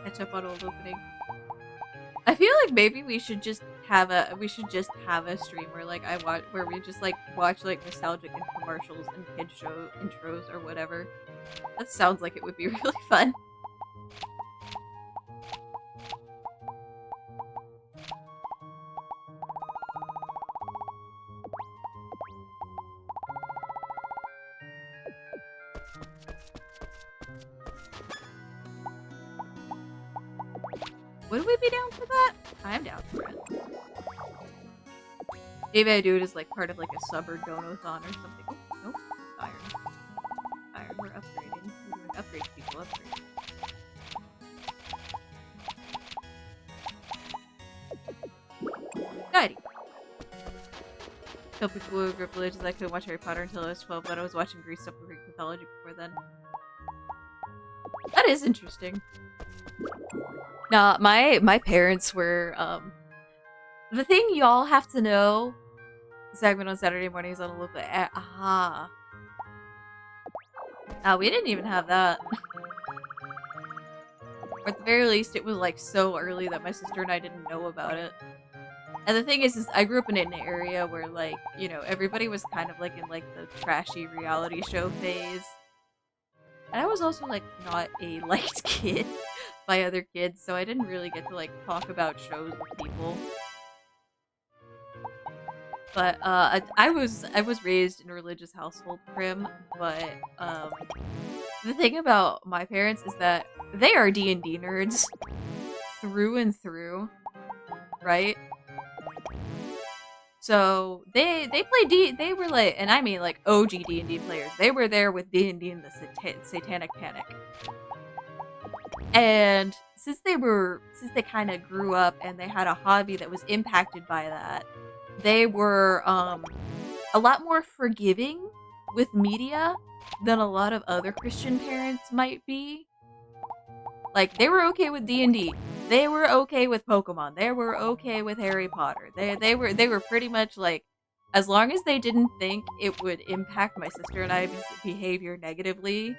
Catch up on old opening. I feel like maybe we should just have a stream where like where we just like watch like nostalgic and commercials and kid show intros or whatever. That sounds like it would be really fun. Would we be down for that? I'm down for it. Maybe I do it as like part of like a sub or dono-thon or something. Oh, nope. Iron. Iron, we're upgrading. We're doing upgrade people, upgrade. Guiding. Tell people who grew up religious I couldn't watch Harry Potter until I was 12, but I was watching Greek stuff with Greek mythology before then. That is interesting. Nah, my parents were, the thing y'all have to know, the segment on Saturday mornings on a local, we didn't even have that. Or at the very least, it was like so early that my sister and I didn't know about it. And the thing is I grew up in an area where like, you know, everybody was kind of like in like the trashy reality show phase. And I was also like not a liked kid by other kids, so I didn't really get to like talk about shows with people. But I was raised in a religious household, Prim, but the thing about my parents is that they are D&D nerds through and through, right? So they play they were like, and I mean like OG D&D players. They were there with D&D and the Satanic Panic. And since they kind of grew up and they had a hobby that was impacted by that, they were a lot more forgiving with media than a lot of other Christian parents might be. Like, they were okay with D&D. They were okay with Pokemon. They were okay with Harry Potter. They were pretty much like, as long as they didn't think it would impact my sister and I's behavior negatively,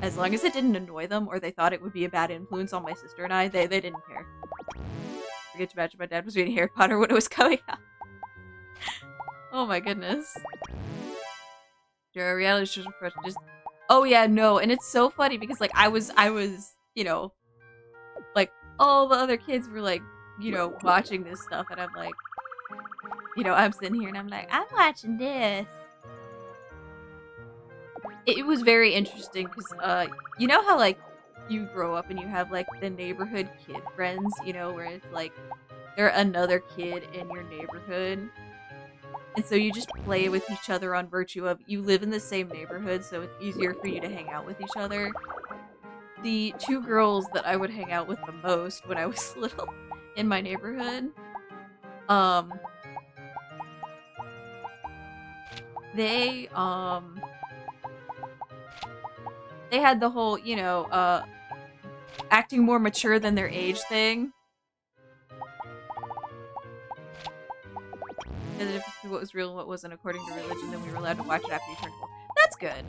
as long as it didn't annoy them or they thought it would be a bad influence on my sister and I, they didn't care. Forget to imagine my dad was reading Harry Potter when it was coming out. Oh my goodness. There are reality shows for just. Oh yeah, no, and it's so funny because like I was, you know, like all the other kids were like, you know, watching this stuff, and I'm like, you know, I'm sitting here and I'm like, I'm watching this. It was very interesting because, you know how like you grow up and you have like the neighborhood kid friends, you know, where it's like they're another kid in your neighborhood. And so you just play with each other on virtue of you live in the same neighborhood, so it's easier for you to hang out with each other. The two girls that I would hang out with the most when I was little in my neighborhood, they had the whole, you know, acting more mature than their age thing. And if what was real and what wasn't according to religion, then we were allowed to watch it after you turned 12. That's good.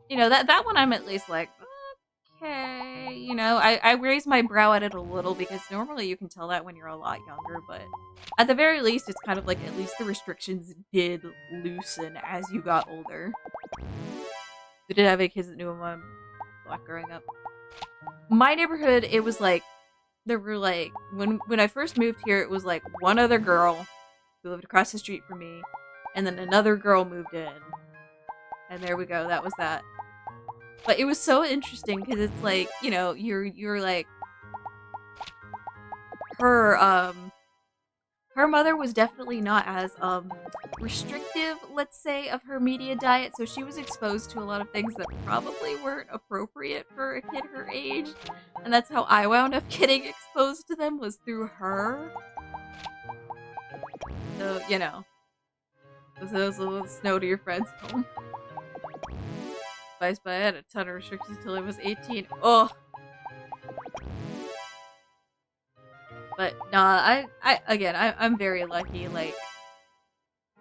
You know, that one I'm at least like, okay. You know, I raised my brow at it a little because normally you can tell that when you're a lot younger, but at the very least, it's kind of like at least the restrictions did loosen as you got older. We did have 8 kids that knew I'm black growing up. My neighborhood, it was like, there were like, when I first moved here, it was like one other girl who lived across the street from me, and then another girl moved in. And there we go, that was that. But it was so interesting because it's like, you know, you're like her mother was definitely not as restrictive, let's say, of her media diet, so she was exposed to a lot of things that probably weren't appropriate for a kid her age, and that's how I wound up getting exposed to them, was through her. So, you know, those little snow to your friends' home. But I had a ton of restrictions until I was 18. Oh. But nah, I'm very lucky. Like,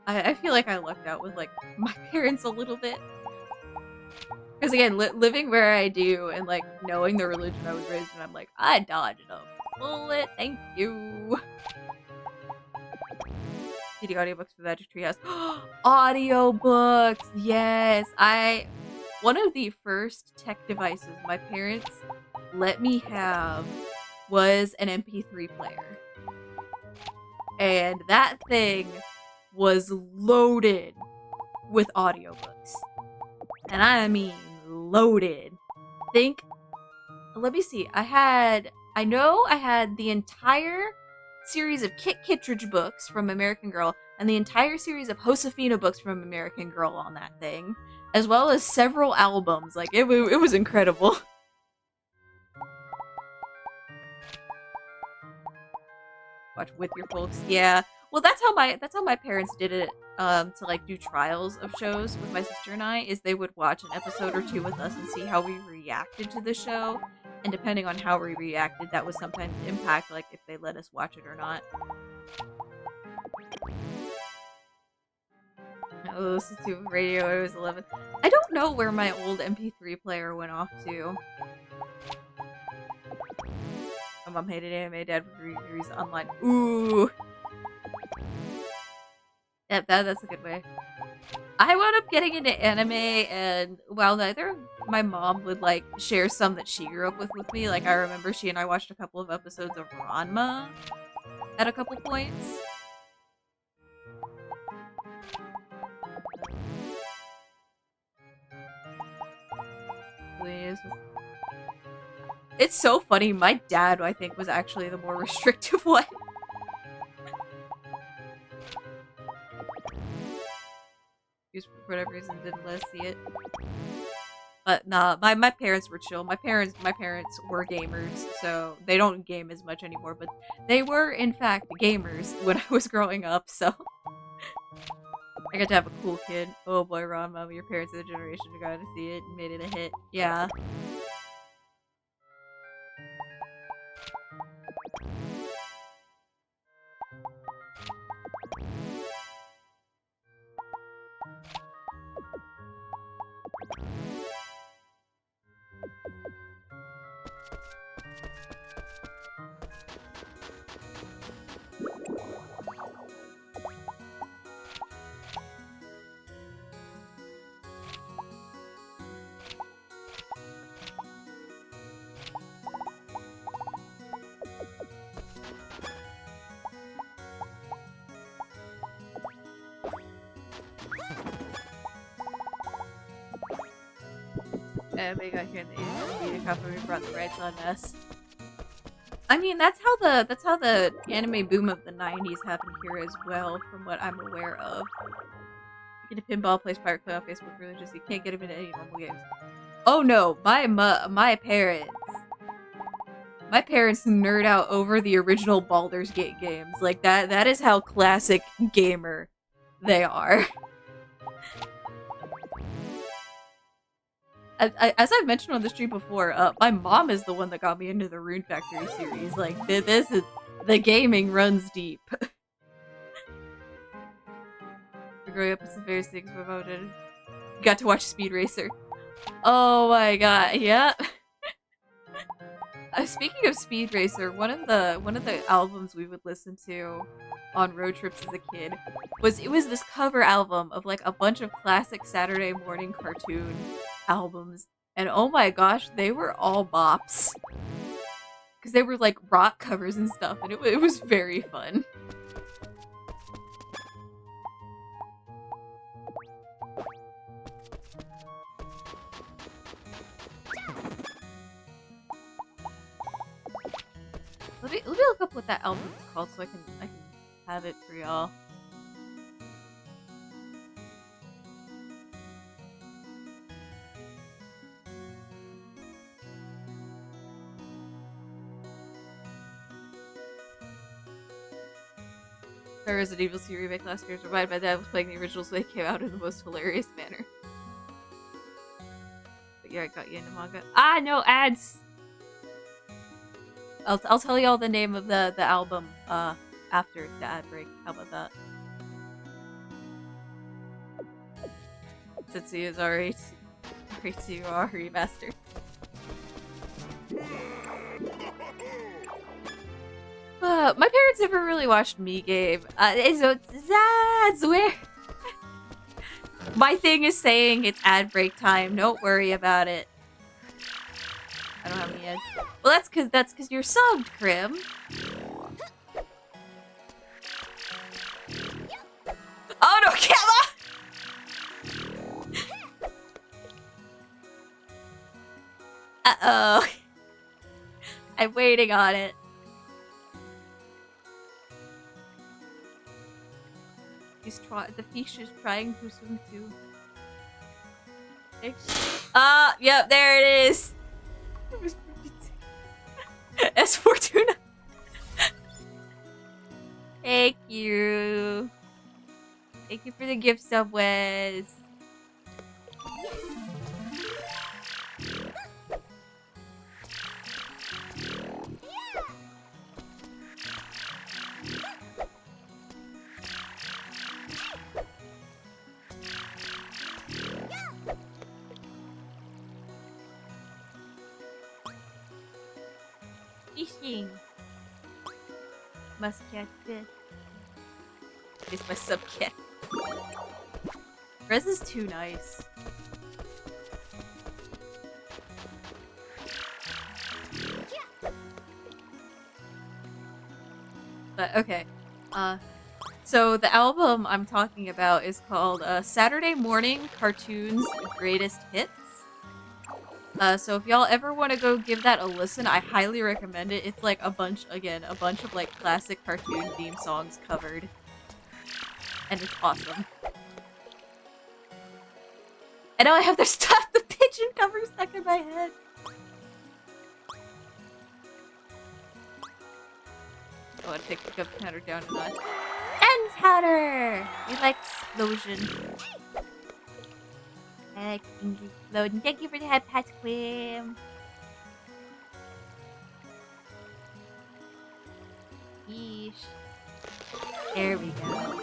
I feel like I lucked out with like my parents a little bit. Because again, living where I do and like knowing the religion I was raised in, I'm like, I dodged a bullet. Thank you. CD audiobooks for the Magic Tree House. Audiobooks, yes. One of the first tech devices my parents let me have was an MP3 player. And that thing was loaded with audiobooks. And I mean loaded. Let me see. I know I had the entire series of Kit Kittredge books from American Girl and the entire series of Josefina books from American Girl on that thing, as well as several albums. Like, it was incredible. Watch with your folks. Yeah. Well, that's how my parents did it to like do trials of shows with my sister and I, is they would watch an episode or two with us and see how we reacted to the show, and depending on how we reacted, that would sometimes impact like if they let us watch it or not. I listened to radio when I was 11. I don't know where my old MP3 player went off to. My mom hated anime, dad would read reviews online. Ooh. Yep, that's a good way. I wound up getting into anime, and while neither my mom would like share some that she grew up with me, like I remember she and I watched a couple of episodes of Ranma at a couple points. It's so funny. My dad, I think, was actually the more restrictive one. For whatever reason, didn't let us see it. But nah, my parents were chill. My parents were gamers, so they don't game as much anymore. But they were, in fact, gamers when I was growing up. So I got to have a cool kid. Oh boy, Ron, Mom, your parents are the generation who got to see it and made it a hit. Yeah. We got here in the 80s. The company brought the rights on us. I mean, that's how the anime boom of the 90s happened here as well, from what I'm aware of. You get a pinball, plays Pirate Play on Facebook religious. You can't get him into any normal games. Oh no, my parents nerd out over the original Baldur's Gate games. Like that is how classic gamer they are. As I've mentioned on the stream before, my mom is the one that got me into the Rune Factory series. Like, this is... The gaming runs deep. Growing up with some various things my mom did. Got to watch Speed Racer. Oh my god, yeah. Speaking of Speed Racer, one of the albums we would listen to on road trips as a kid was this cover album of like a bunch of classic Saturday morning cartoon albums, and oh my gosh, they were all bops because they were like rock covers and stuff, and it was very fun. Let me me look up what that album is called so I can have it for y'all. My Resident Evil 2 remake last year was reminded my dad was playing the originals when they came out in the most hilarious manner. But yeah, I got you into manga. Ah, no ads! I'll tell y'all the name of the album after the ad break. How about that? Tetsuya is R2 remastered. My parents never really watched Me Game. So that's where my thing is saying it's ad break time. Don't worry about it. I don't have any ads. Well, that's cause you're subbed, Krim. Oh no, Kemma! Uh-oh. I'm waiting on it. The fish is trying to swim too. Yep, there it is. S Fortuna. Thank you. Thank you for the gift, Subways. Fishing. Must catch fish. It's my sub cat. Rez is too nice. But okay. So the album I'm talking about is called Saturday Morning Cartoons Greatest Hits. So if y'all ever want to go give that a listen, I highly recommend it. It's like a bunch of like classic cartoon theme songs covered. And it's awesome. And now I have the pigeon cover stuck in my head. I want to take the gun counter down a notch. Gun counter! We like explosion. I like things exploding. Thank you for the head pat, Quim. Yeesh. There we go.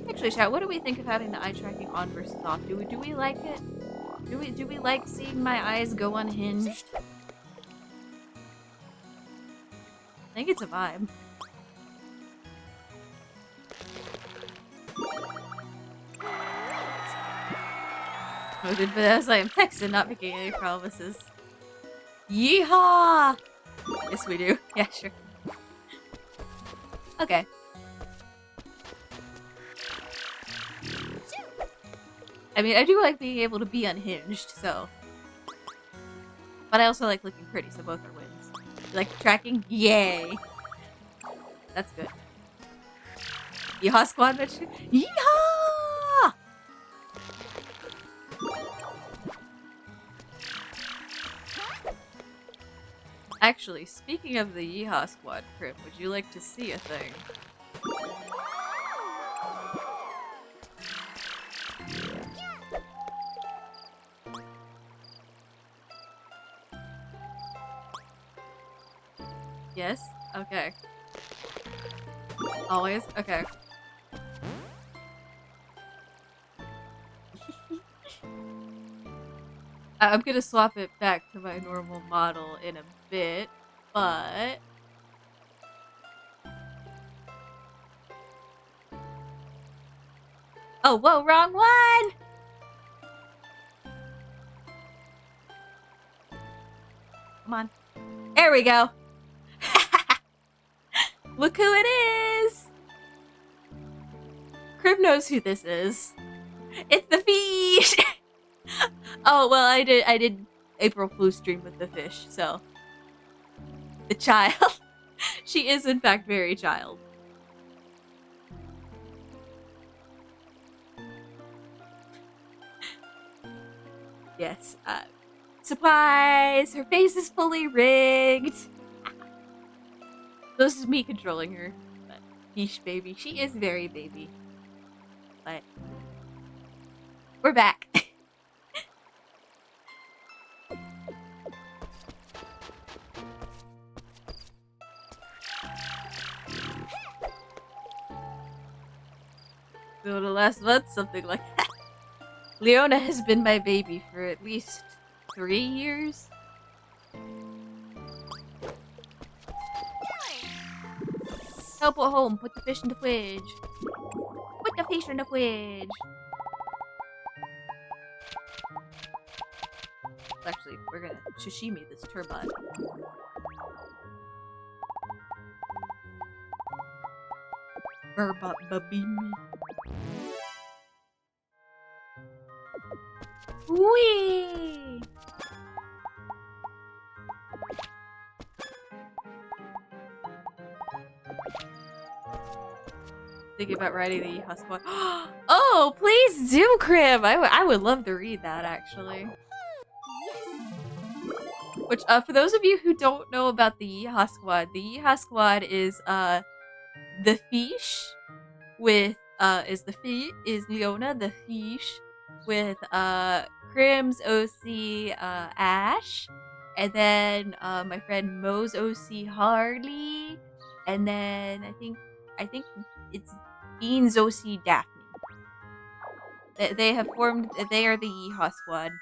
Actually, chat, what do we think of having the eye tracking on versus off? Do we like it? Do we like seeing my eyes go unhinged? I think it's a vibe. But as I am texting, not making any promises. Yeehaw! Yes, we do. Yeah, sure. Okay. I mean, I do like being able to be unhinged, so. But I also like looking pretty, so both are wins. You like tracking? Yay! That's good. Yeehaw squad mission? Yeehaw! Actually, speaking of the Yeehaw squad, Krim, would you like to see a thing? Yes? Okay. Always? Okay. I'm gonna swap it back to my normal model in a bit, but... Oh, whoa, wrong one! Come on. There we go! Look who it is! Crib knows who this is. It's the fish! Oh, well, I did April Fool's stream with the fish, so. The child. She is, in fact, very child. Yes, surprise! Her face is fully rigged! This is me controlling her. But, yeesh, baby. She is very baby. But, we're back. So the last month, something like that. Leona has been my baby for at least 3 years. Help at home. Put the fish in the fridge. Put the fish in the fridge. Actually, we're gonna sashimi this turbot. Burbot babini. Whee! Thinking about writing the Yeehaw Squad. Oh, please do, Crib! I would love to read that, actually. Which, for those of you who don't know about the Yeehaw Squad, the Yeehaw Squad is, the fish with, is Leona, the fish, with, Crim's OC, Ash, and then, my friend Mo's OC, Harley, and then I think it's Bean's OC, Daphne. They have formed, they are the Yeehaw Squad.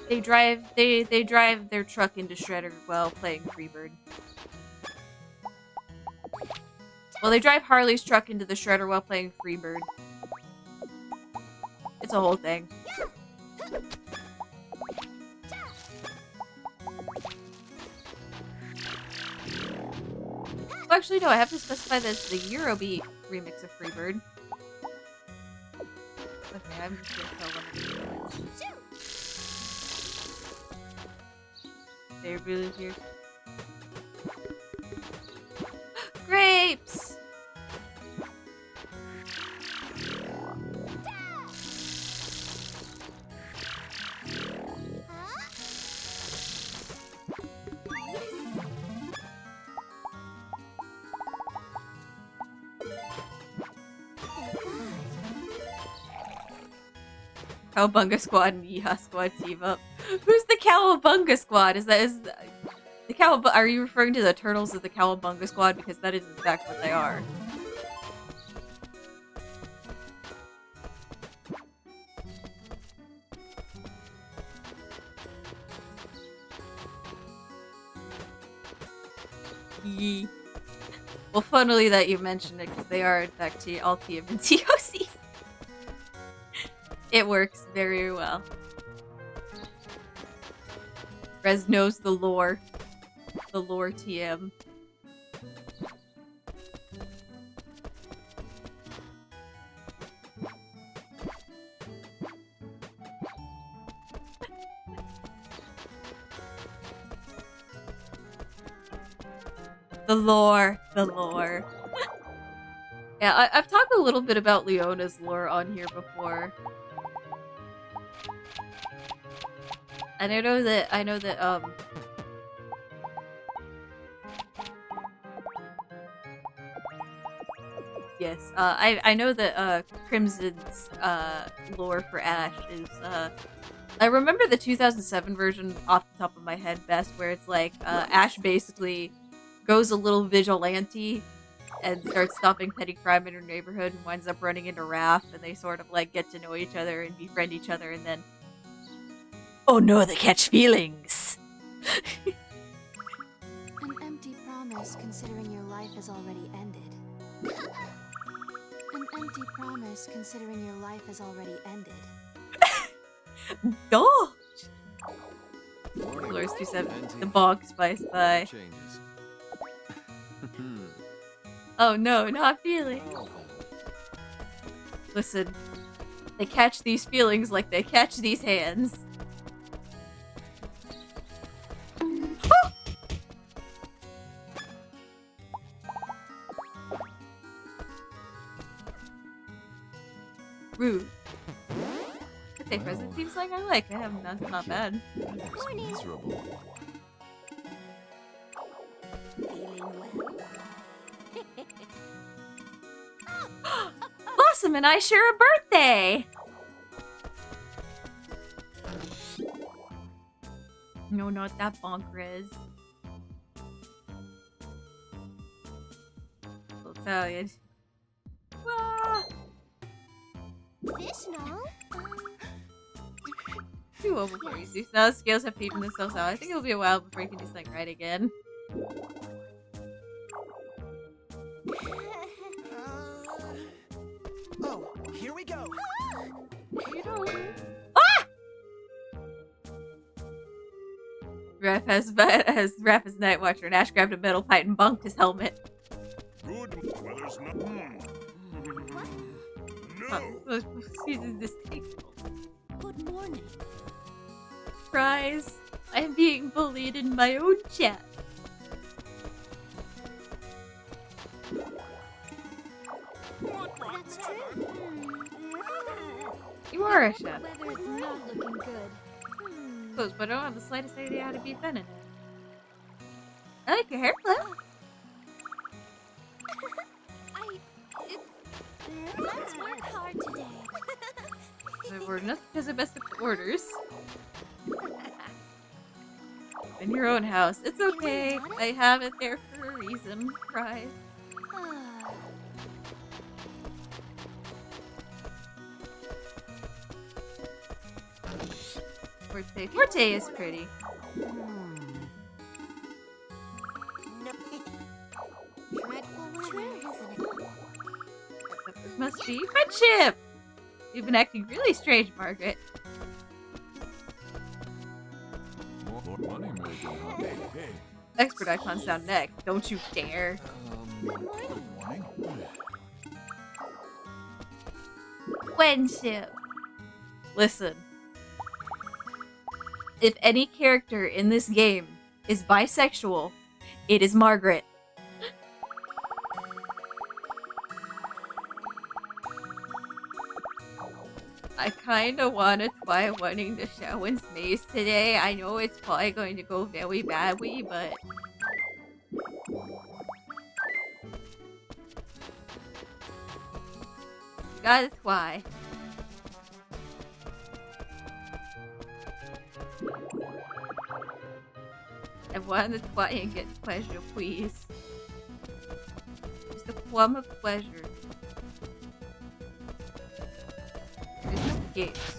They drive their truck into Shredder while playing Freebird. Well, they drive Harley's truck into the Shredder while playing Freebird. It's a whole thing. Well, actually, no, I have to specify this the Eurobeat remix of Freebird. Okay, I'm just gonna tell one of these. They're really here. Grapes! Cowabunga Squad and Yeehaw Squad team up. Who's the Cowabunga Squad? Is the Cowabunga? Are you referring to the turtles of the Cowabunga Squad? Because that is in fact what they are. Yee. Well, funnily that you mentioned it, because they are in fact all TM and TOC. It works very well. Rez knows the lore. The lore TM. The lore. The lore. Yeah, I've talked a little bit about Leona's lore on here before. And I know that, yes, I know that, Crimson's, lore for Ash is, I remember the 2007 version off the top of my head best, where it's like, Ash basically goes a little vigilante and starts stopping petty crime in her neighborhood and winds up running into Raph, and they sort of, like, get to know each other and befriend each other, and then oh no, they catch feelings! An empty promise considering your life has already ended. An empty promise considering your life has already ended. Duh! Morning. Lures 27. Auntie. The bog spice by. Changes. Oh no, not feeling. Oh. Listen, They catch these feelings like they catch these hands. Rude. Okay, present seems like I like. I have that's not bad. It's miserable. Feeling well? Blossom and I share a birthday! No, not that bonkers. Italian. Ah, Fish now? too old before you do. Now scales have taken themselves out. I think it'll be a while before you can do something right again. Oh, here we go. You know. Ah! Raph has Night Watcher, and Ash grabbed a metal pipe and bunked his helmet. Good. Well, there's not. No. This is distasteful. Good morning. Surprise! I am being bullied in my own chat. That's true. You are a chef. The weather is not looking good. Close, but I don't have the slightest idea how to be feminine. I like your hair flip. Let's work hard today. I've ordered nothing because I messed up the orders. In your own house. It's okay. I have it there for a reason. Cry. Forte. Forte is pretty. True, isn't it? This must be friendship! You've been acting really strange, Margaret. More money making, huh? Hey, hey. Expert icons down neck. Don't you dare. Good morning. Friendship. Listen. If any character in this game is bisexual, it is Margaret. I kinda wanna try wanting to show in space today. I know it's probably going to go very badly, but... Gotta try. I want to try and get pleasure, please. Just a form of pleasure. There's no gates.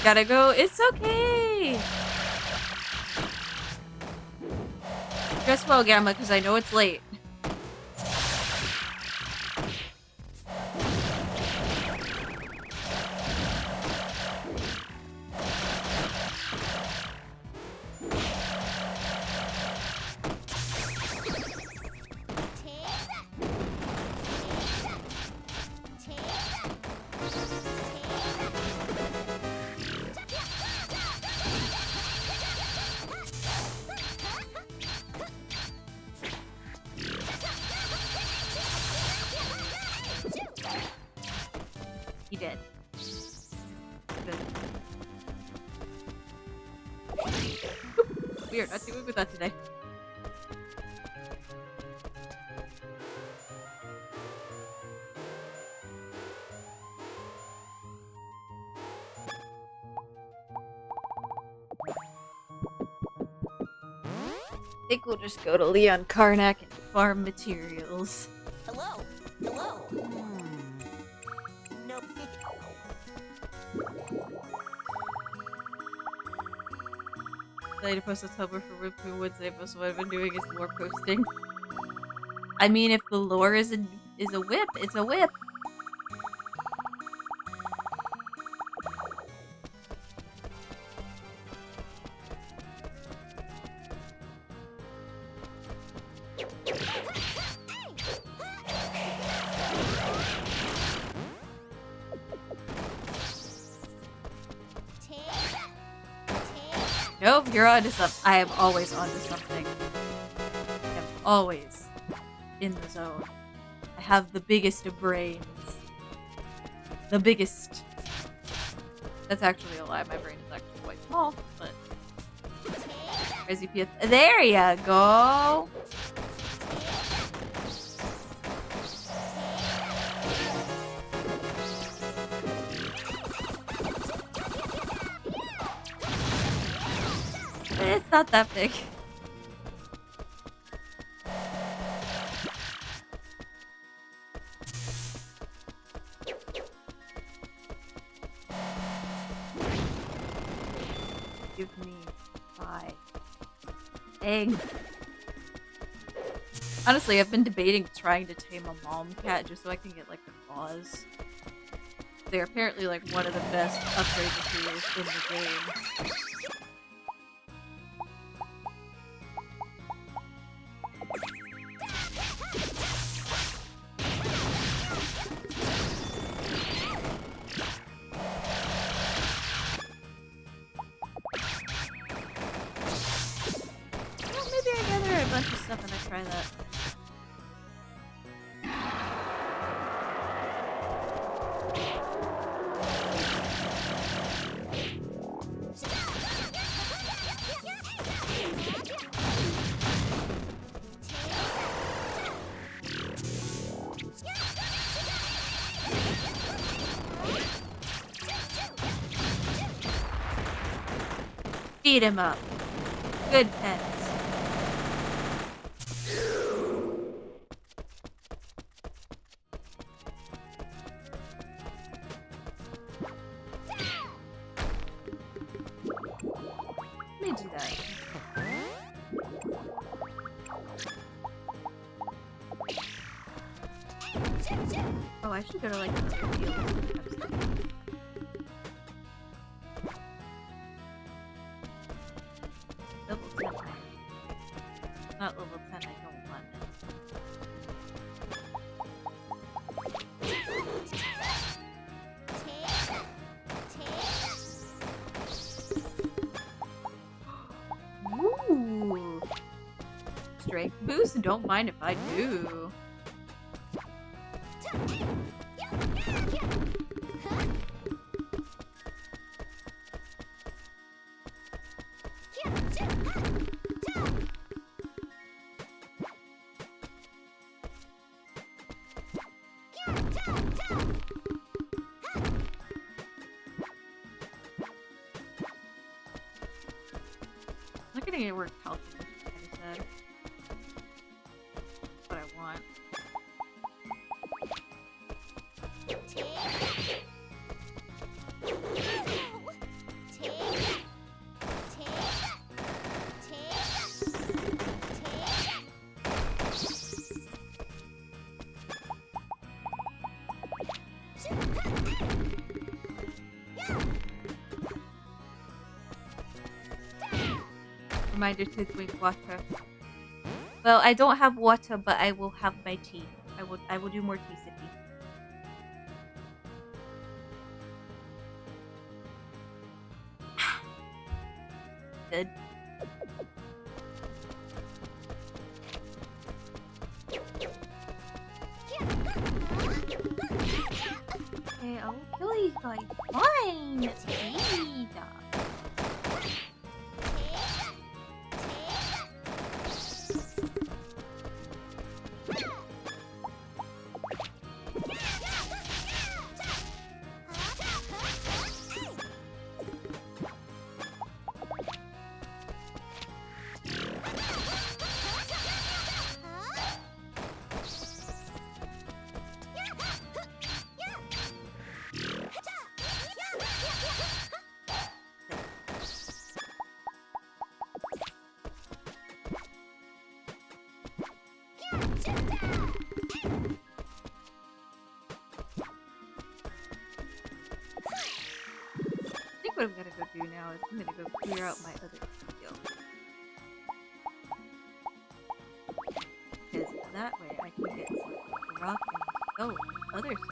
Gotta go. It's okay. Dress well, Gamma, because I know it's late. He did. Good. We are not doing with that today. I think we'll just go to Leon Karnak and farm materials. Hello. Hello. Nope. I need to post a Tumblr for Whipping Wednesday, most of what I've been doing is lore posting. I mean, if the lore is a whip, it's a whip. Nope, you're onto something. I am always onto something. I am always in the zone. I have the biggest of brains. The biggest. That's actually a lie. My brain is actually quite small, but crazy PS. There you go. It's not that big. Give me 5 eggs. Honestly, I've been debating trying to tame a mom cat just so I can get like the claws. They're apparently like one of the best upgrade materials in the game. Stuff and I try that. Feed him up. Good pets. Oh, I should go to like another field. Level 10. Not level 10, I don't want it. Ooh. Strength boost? Don't mind if I do. I'm not getting anywhere health, which is kind of sad. That's what I want. Reminder to drink water. Well, I don't have water, but I will have my tea. I will do more tea sipping. Good. Okay, I will kill you guys. Fine. Eat. I think what I'm gonna go do now is I'm gonna go clear out my other skill. Because that way I can get some rock and other such things.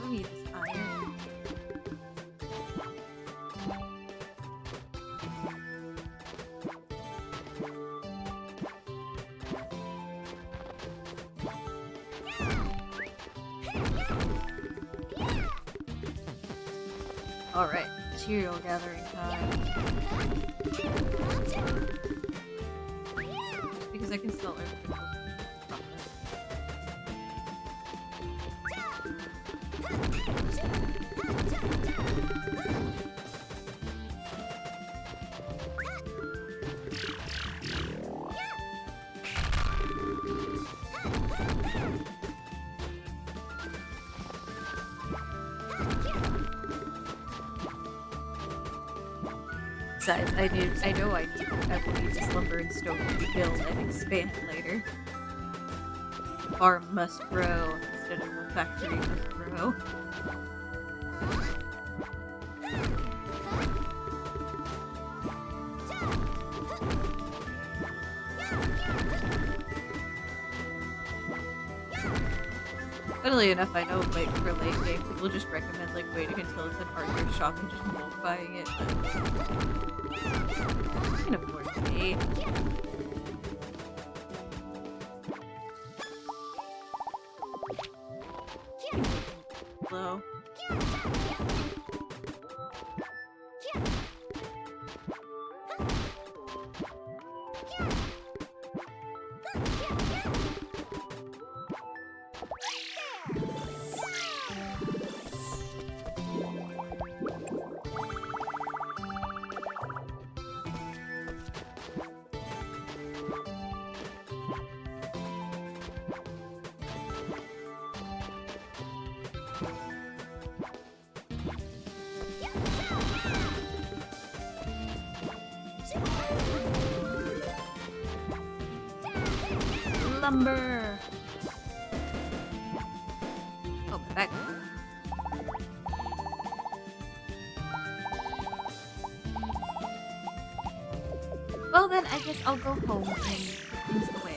Oh, he just iron. Alright, material gathering time. Just because I can sell everything. Besides, I know I will need this lumber and stone to build and expand later. The farm must grow instead of the factory must grow. Funnily enough, I know like for late game, people just recommend like waiting until it's an Arthur shop and just bulk buying it. But kind of works for me. Slow. Lumber. Oh, my back. Well then, I guess I'll go home and ease the way.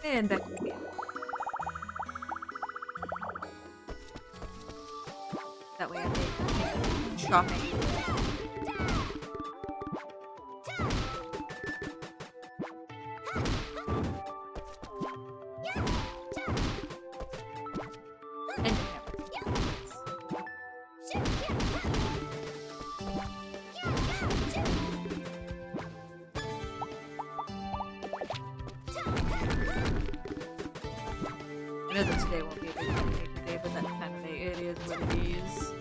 And back to the game. That way I can shopping. And I know that today won't be a big pancake day, but that time of day it is what it is.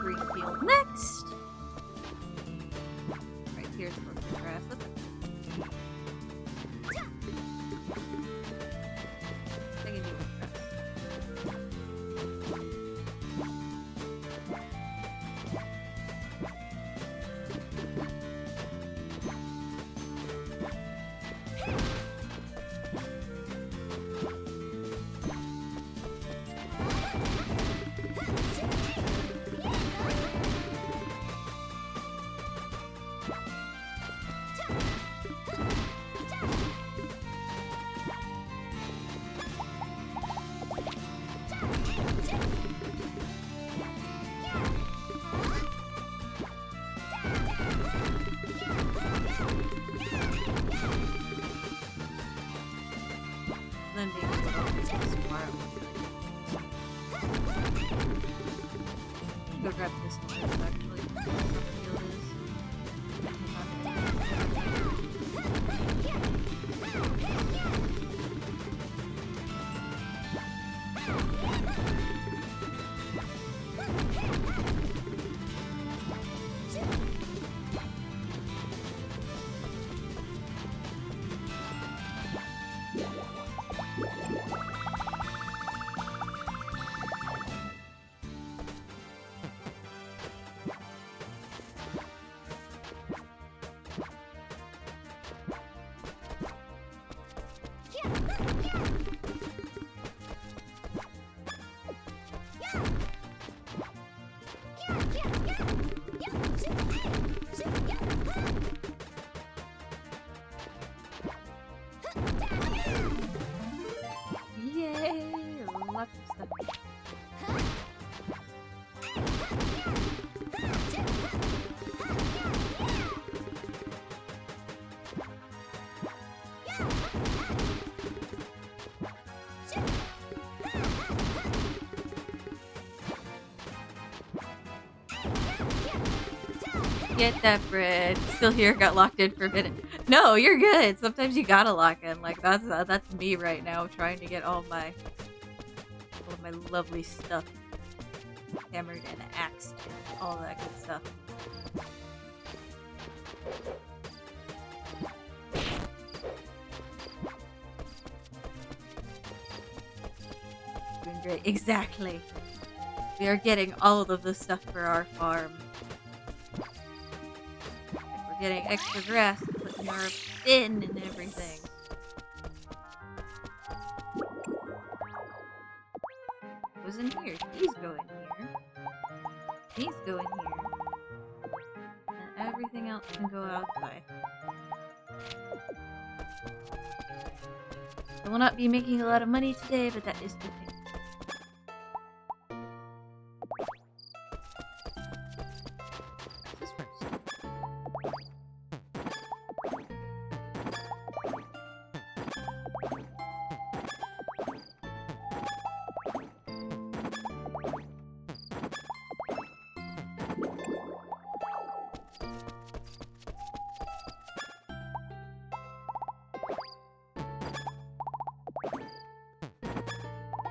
Greenfield next. Right here's the grass. grab this one actually. Yay! Lots of stuff. Get that bread. Still here, got locked in for a minute. No, you're good. Sometimes you gotta lock in. Like that's me right now, trying to get all of my lovely stuff hammered and axed, and all that good stuff. Doing great. Exactly. We are getting all of the stuff for our farm. We're getting extra grass to put in our bin and everything. Goes in here. These go in here. These go in here. And everything else can go outside. I will not be making a lot of money today, but that is okay. This first.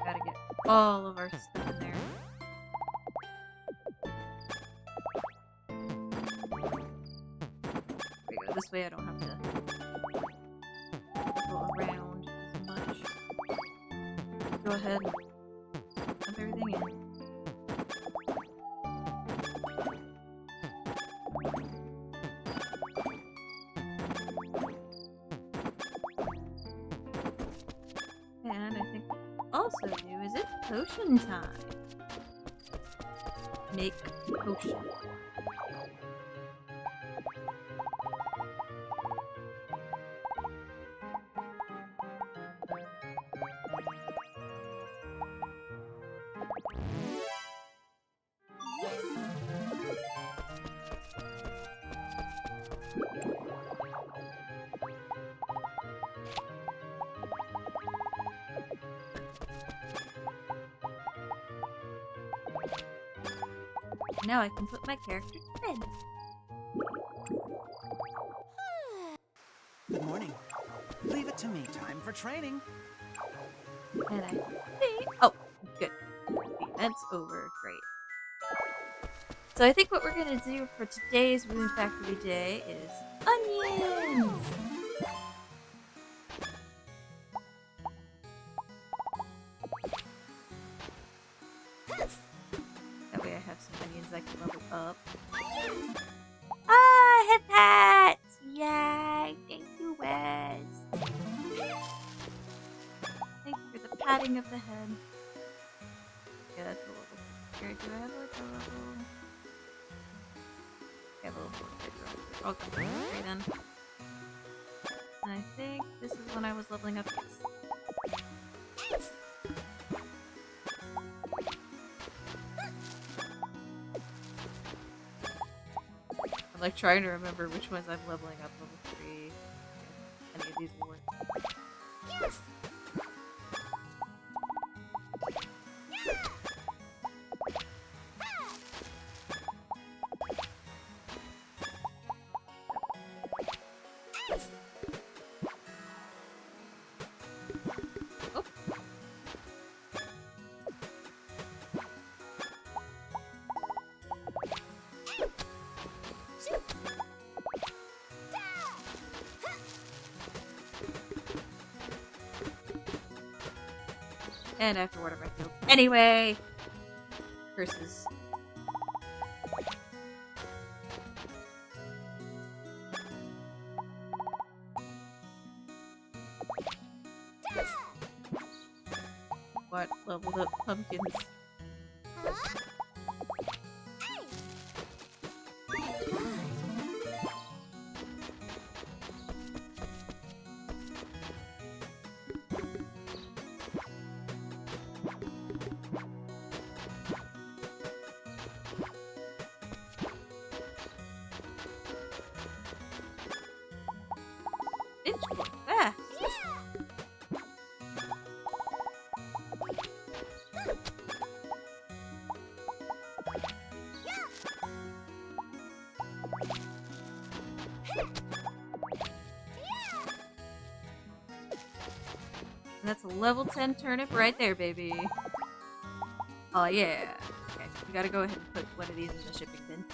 Gotta get all of our stuff in there. There we go. This way I don't have to go around as much. Go ahead and dump everything in. And I think also do is it's potion time. Make potion. Now I can put my character to bed. Good morning. Leave it to me. Time for training. And I think... Oh, good. The event's over. Great. So I think what we're going to do for today's Rune Factory Day is onions! That way I have some onions I can level up. Ah, hip hats! Yay! Thank you, Wes! Thank you for the patting of the head. Yeah, that's a little... Here, do I have like a level... I have a level 4 I'll go right then. And I think this is when I was leveling up. Yes. I'm like trying to remember which ones I'm leveling up. Level 3. If any of these will work. Yes. And I have to water my field. Anyway! Curses. What leveled up pumpkins? It's going fast. And that's a level 10 turnip right there, baby. Oh yeah. Okay, we gotta go ahead and put one of these in the shipping bin.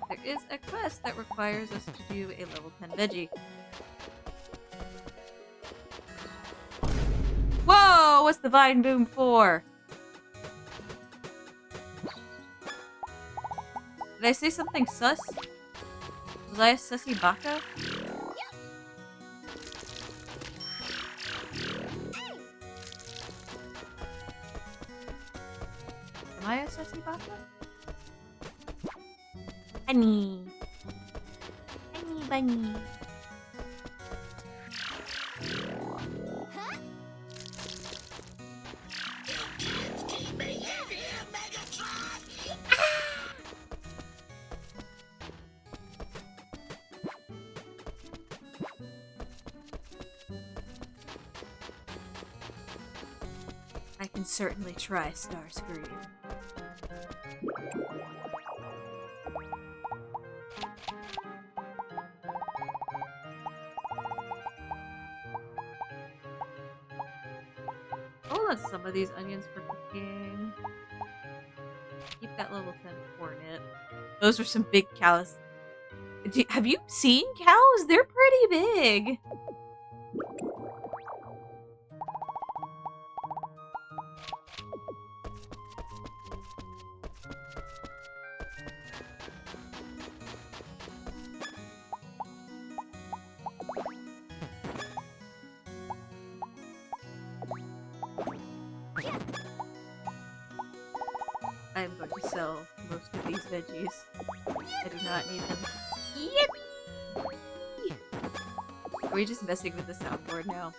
There is a quest that requires us to do a level 10 veggie. Whoa! What's the vine boom for? Did I say something sus? Was I a sussy baka? Am I a sussy baka? Honey. Honey bunny. I can certainly try Starscream. Hold on some of these onions for cooking. Keep that level 10 hornet. Those are some big cows. Have you seen cows? They're pretty big. I am going to sell most of these veggies. I do not need them. Yippee! Are we just messing with the soundboard now?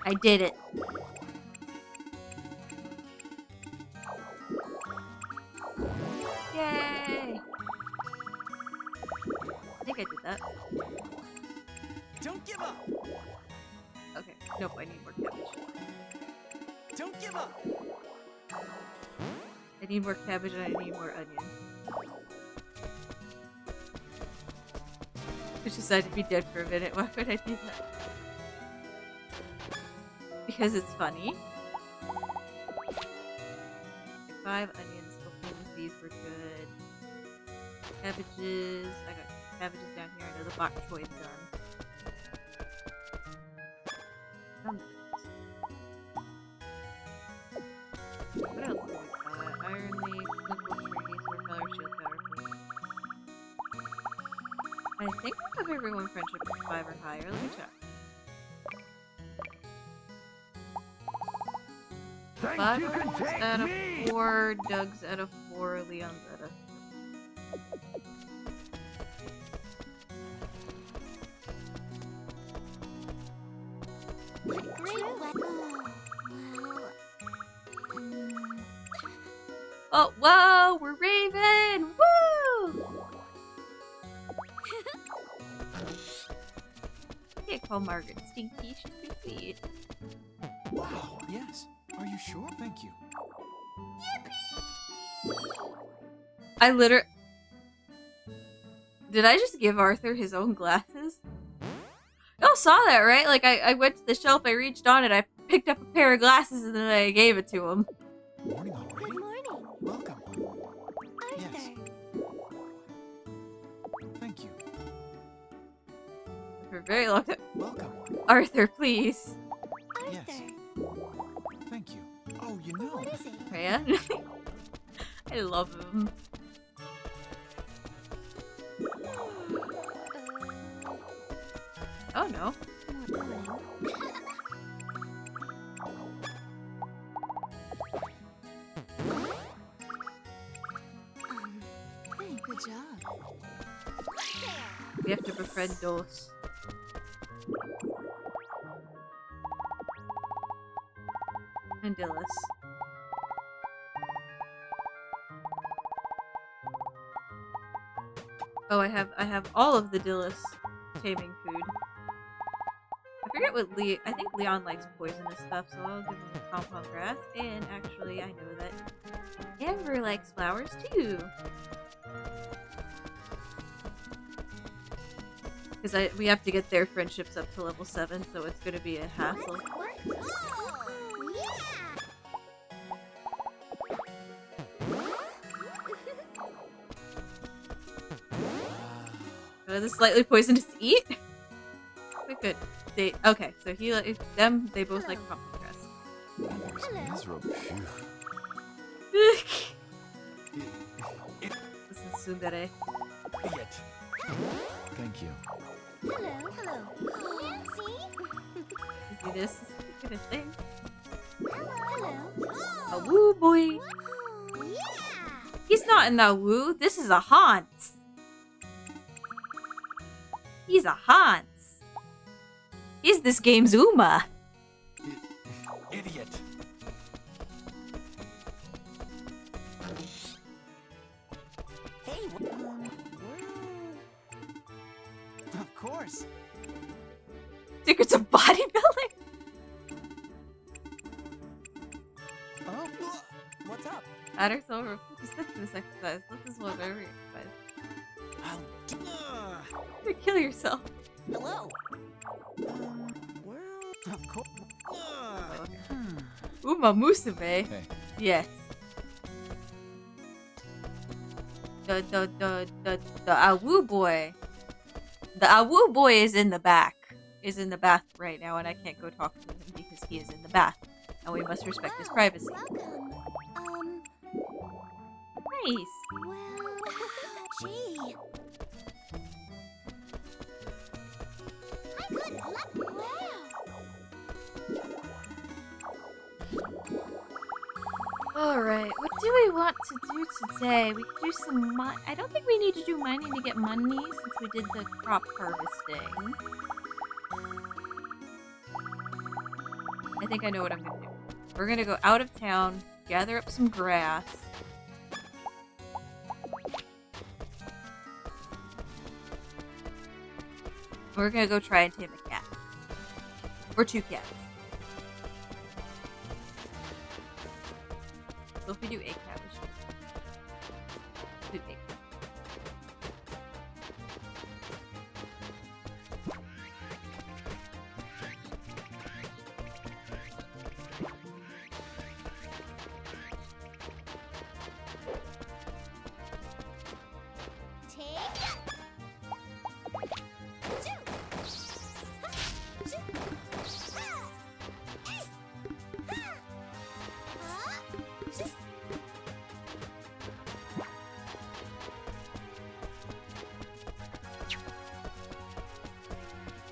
I did it. Yay! I think I did that. Don't give up! Okay. Nope, I need more cabbage. Don't give up! I need more cabbage and I need more onion. I just decided to be dead for a minute. Why would I do that? Because it's funny. 5 onions. Hopefully these were good. Cabbages. I got cabbages down here. I know the bok choy's done. What else do we got? Iron leaf, simple trees, or color shield power. I think I have everyone friendship 5 or higher. Let me check. 5 out of 4, Doug's out of 4, Leon's out of. Oh, whoa! We're Raven! Woo! I can't call Margaret stinky. She's too sweet. Wow, yes. Are you sure? Thank you. I literally... Did I just give Arthur his own glasses? Y'all saw that, right? Like, I went to the shelf, I reached on it, I picked up a pair of glasses, and then I gave it to him. Morning already? Good morning, Welcome. Arthur. Yes. Thank you. For a very long time. Welcome. Arthur, please. Arthur. Yes. Thank you. Oh, you know. What is it? Freya? I love him. Oh no. Good morning. Hey, good job. We have to befriend Dos. And Dillis. Oh, I have all of the Dillis taming food. I forget what I think Leon likes poisonous stuff, so I'll give him compound grass. And actually, I know that Amber likes flowers too. Because we have to get their friendships up to level 7, so it's gonna be a hassle. Are this slightly poisonous to eat? We could. Okay, so they both like pumpkin grass. That was miserable. Phew. This is Tsundere. Idiot. Thank you. Hello. Nancy. You see this? Look at this thing. Hello. A woo boy. Oh, yeah. He's not in the woo. This is a Hans. He's a Hans. He's this game's Uma. Idiot. Hey, of course. Secrets of bodybuilding? Oh, what's up? Add her silver 50 cents to this exercise. This is what every exercise. You kill yourself. Hello. Well, of course. Uma Musume. Hey. Yes. The Awu boy. The Awu boy is in the back. Is in the bath right now, and I can't go talk to him because he is in the bath. And we must respect his privacy. Welcome. Nice. Well, gee. Wow. Alright, what do we want to do today? We could do some I don't think we need to do mining to get money since we did the crop harvesting. I think I know what I'm gonna do. We're gonna go out of town, gather up some grass. We're gonna go try and tame a cat. Or 2 cats. So if we do a cat, we should do 8.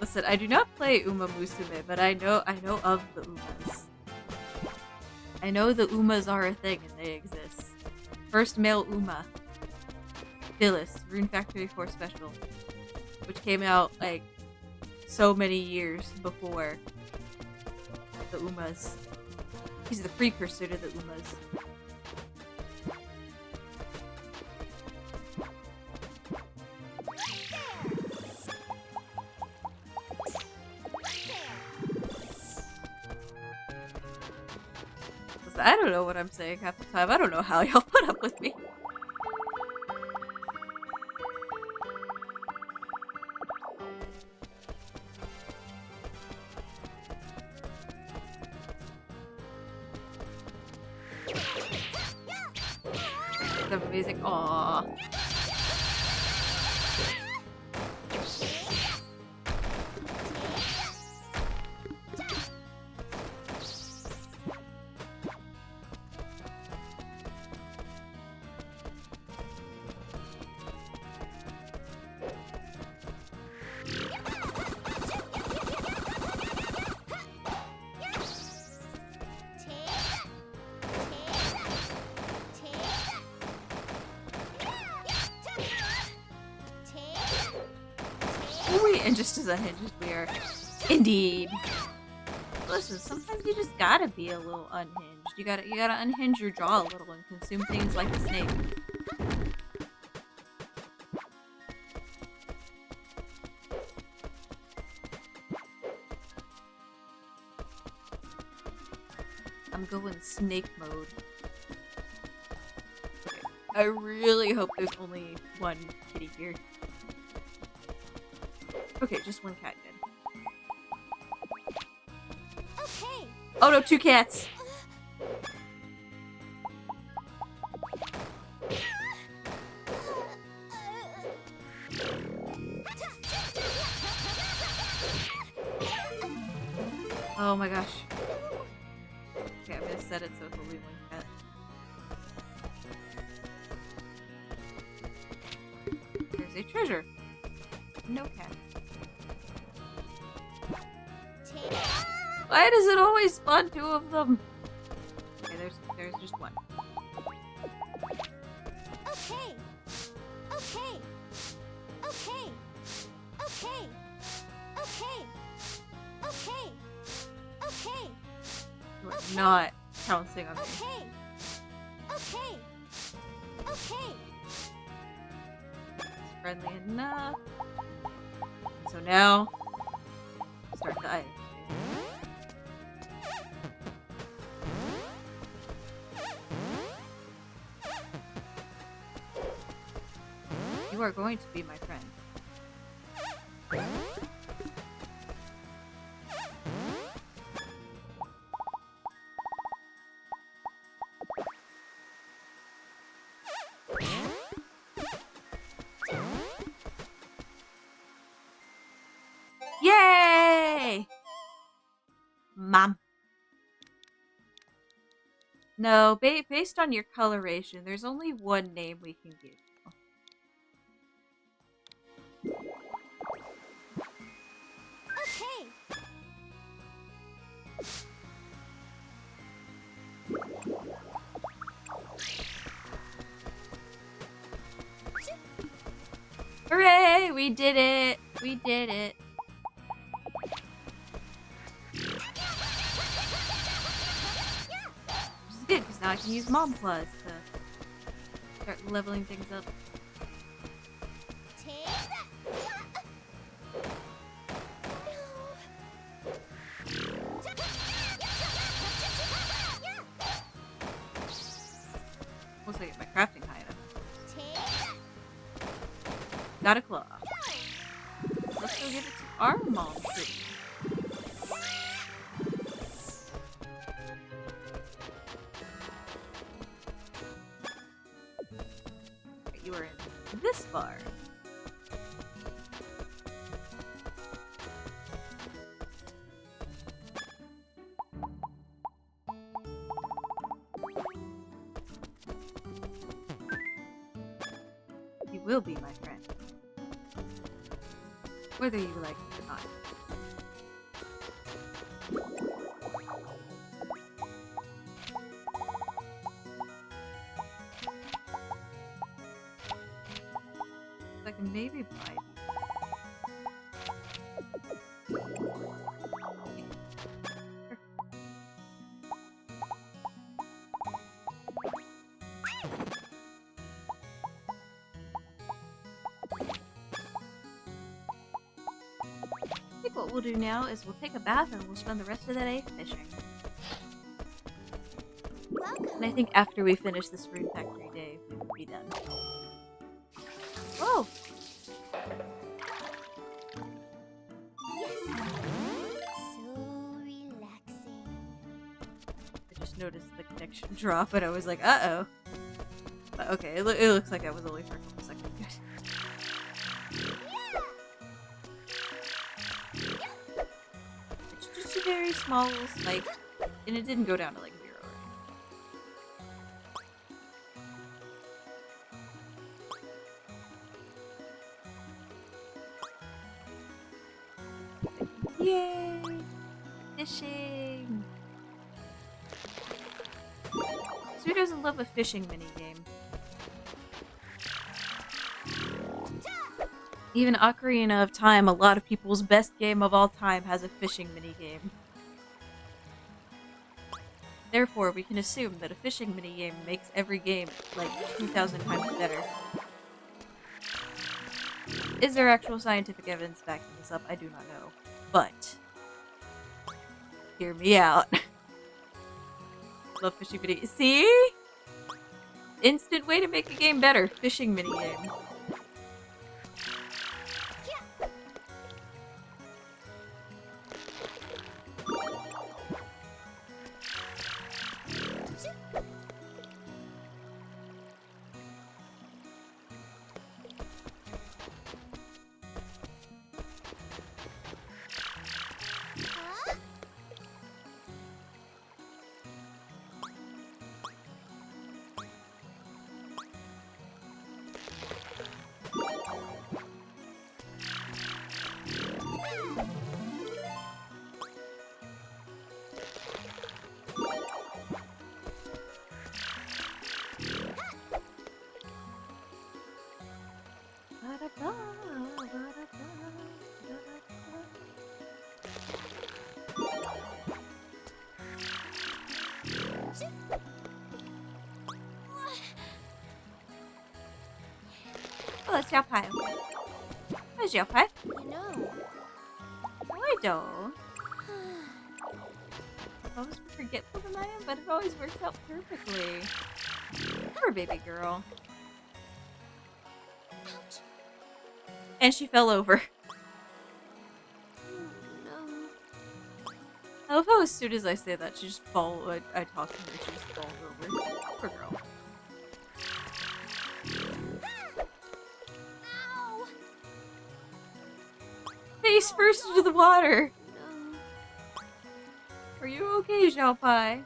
Listen, I do not play Uma Musume, but I know of the Umas. I know the Umas are a thing and they exist. First male Uma. Phyllis, Rune Factory 4 Special. Which came out like so many years before the Umas. He's the precursor to the Umas. I don't know what I'm saying half the time. I don't know how y'all put up with me. the music. Aww. Wait, and just as unhinged as we are. Indeed. Listen, sometimes you just gotta be a little unhinged. You gotta unhinge your jaw a little and consume things like a snake. I'm going snake mode. Okay. I really hope there's only one kitty here. Okay, just one cat good. Okay. Oh no, 2 cats! Oh my gosh. Okay, I'm gonna set it so it's only one cat. There's a treasure. No cat. Why does it always spawn 2 of them? Okay, there's just one. Okay. Okay. Okay. Okay. Okay. Okay. Okay. You are not pouncing on me. Okay. Okay. Okay. It's friendly enough. So now, start the item. You are going to be my friend. Yay! Mom. No, based on your coloration, there's only one name we can give. Okay. Hooray! We did it! We did it! Which is good, because now I can use Mom Plus to start leveling things up. Once I get my crafting high enough. Got a claw. Let's go give it to our mom tree. Okay, you are in this bar. You will be my friend. Whether you like it or not. I can maybe buy I think what we'll do now is we'll take a bath and we'll spend the rest of the day fishing. And I think after we finish this Rune Factory day, we will be done. Oh! So relaxing. I just noticed the connection drop and I was like, uh-oh. But okay, it looks like I was only for a couple seconds. It's just a very small little spike, and it didn't go down to like 0 or anything. Yay! Fishing! Who doesn't love a fishing minigame? Even Ocarina of Time, a lot of people's best game of all time, has a fishing minigame. Therefore, we can assume that a fishing minigame makes every game, like, 2,000 times better. Is there actual scientific evidence backing this up? I do not know. But, hear me out. Love fishing minigame. See? Instant way to make a game better. Fishing minigame. Oh, that's your pie. Where's your pie? You know, No, I don't. I'm always more forgetful than I am, but it always works out perfectly. Poor baby girl. ouch. And she fell over. No. I love how as soon as I say that, she just falls. I talk to her, she just falls over. Poor girl. Ow! Face first into the water. No. Are you okay, Xiaopai?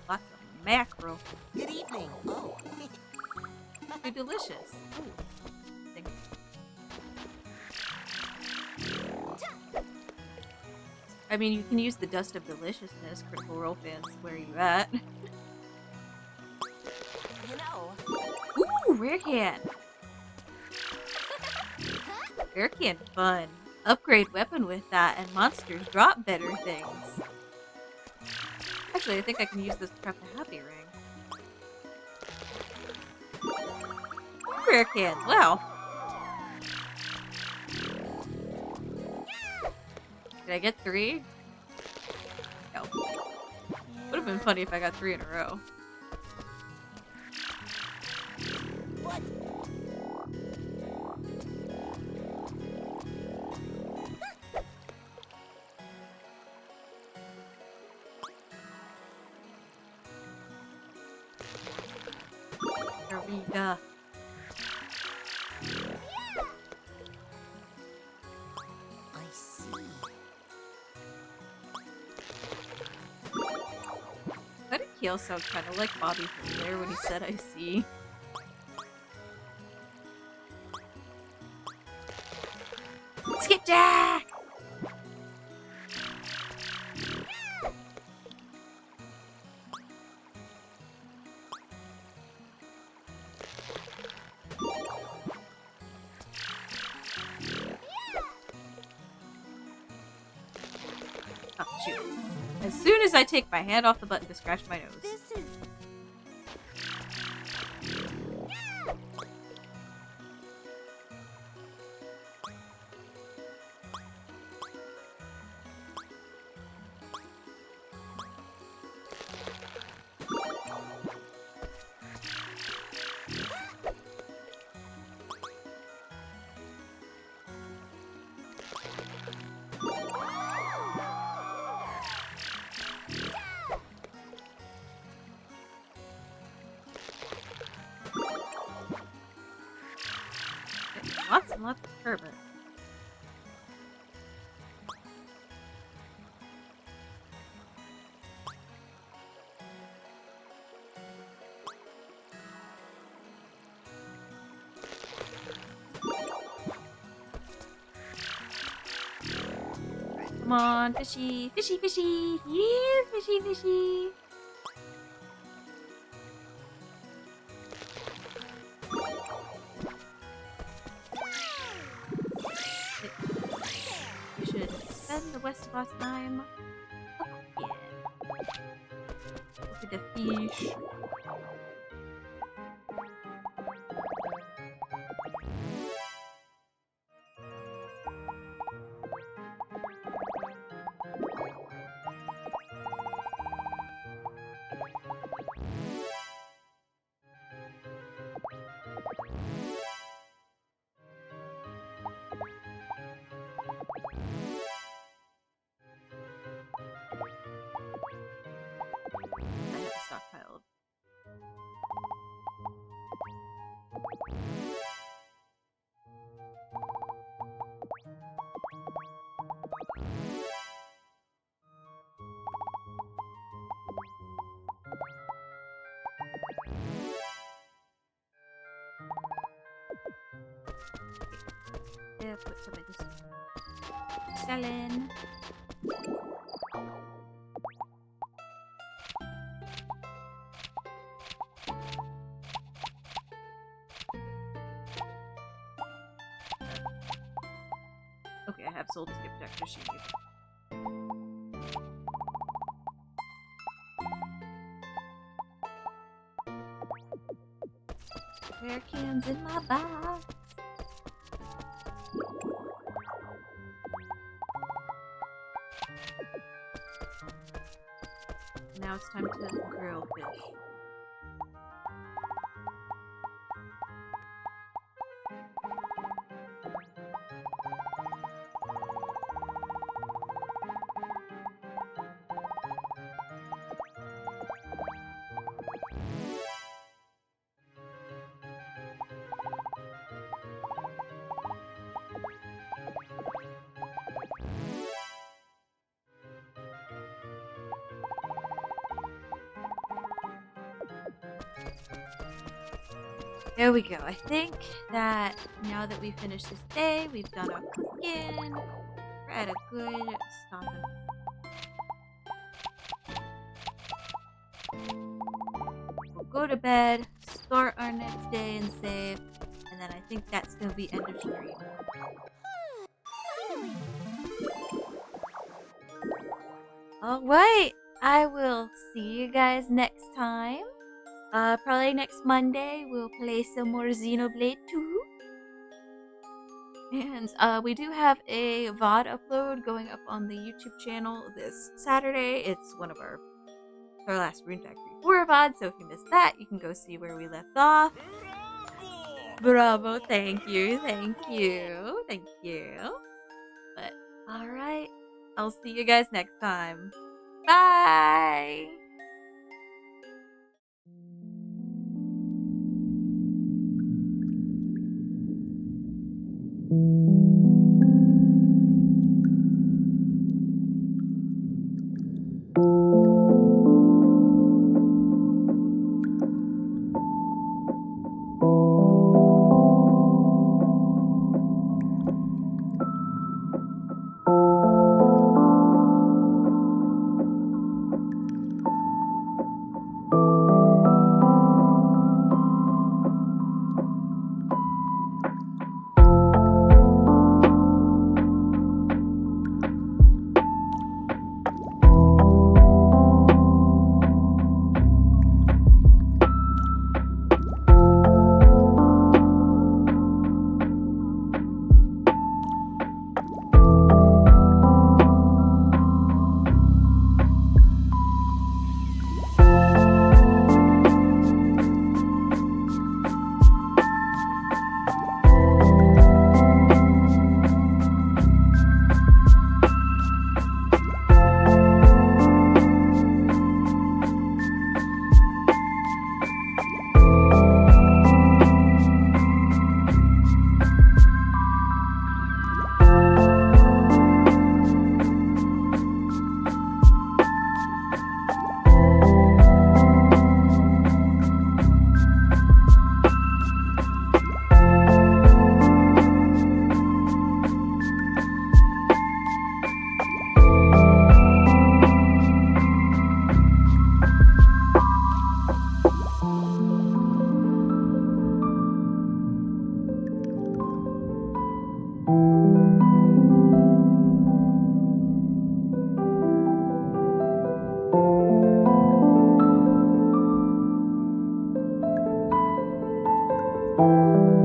Lots of mackerel. Good evening. Oh, They're delicious. Ooh. Thank you. I mean, you can use the dust of deliciousness, Critical Role fans. Where are you at? you know, Ooh, rare can. Rare can fun. Upgrade weapon with that, and monsters drop better things. Actually, I think I can use this to craft a happy ring. Rare cans, wow. Did I get 3? No. Would have been funny if I got 3 in a row. what? Arita. I see. Why did Keel sound kind of like Bobby from there when he said I see? Skipjack! Oh, shoot. As soon as I take my hand off the button to scratch my nose. This is. nothing left of Kermit. Come on, fishy, fishy, fishy, yeah, fishy, fishy. We should spend the rest of our time. Oh, yeah. Look at the fish. I have a stockpile. Yeah, put some of this selling. Okay, I have sold skip deck fishing. Bear cans in my box. Now it's time to grill fish. There we go. I think that now that we finished this day, we've done our cooking. We're at a good stopping. We'll go to bed, start our next day and save, and then I think that's going to be end of stream. Alright, I will see you guys next time. Probably next Monday we'll play some more Xenoblade 2. And we do have a VOD upload going up on the YouTube channel this Saturday. It's one of our last Rune Factory 4 VOD, so if you missed that, you can go see where we left off. Bravo, thank you, thank you, thank you. But, alright, I'll see you guys next time. Bye! bye.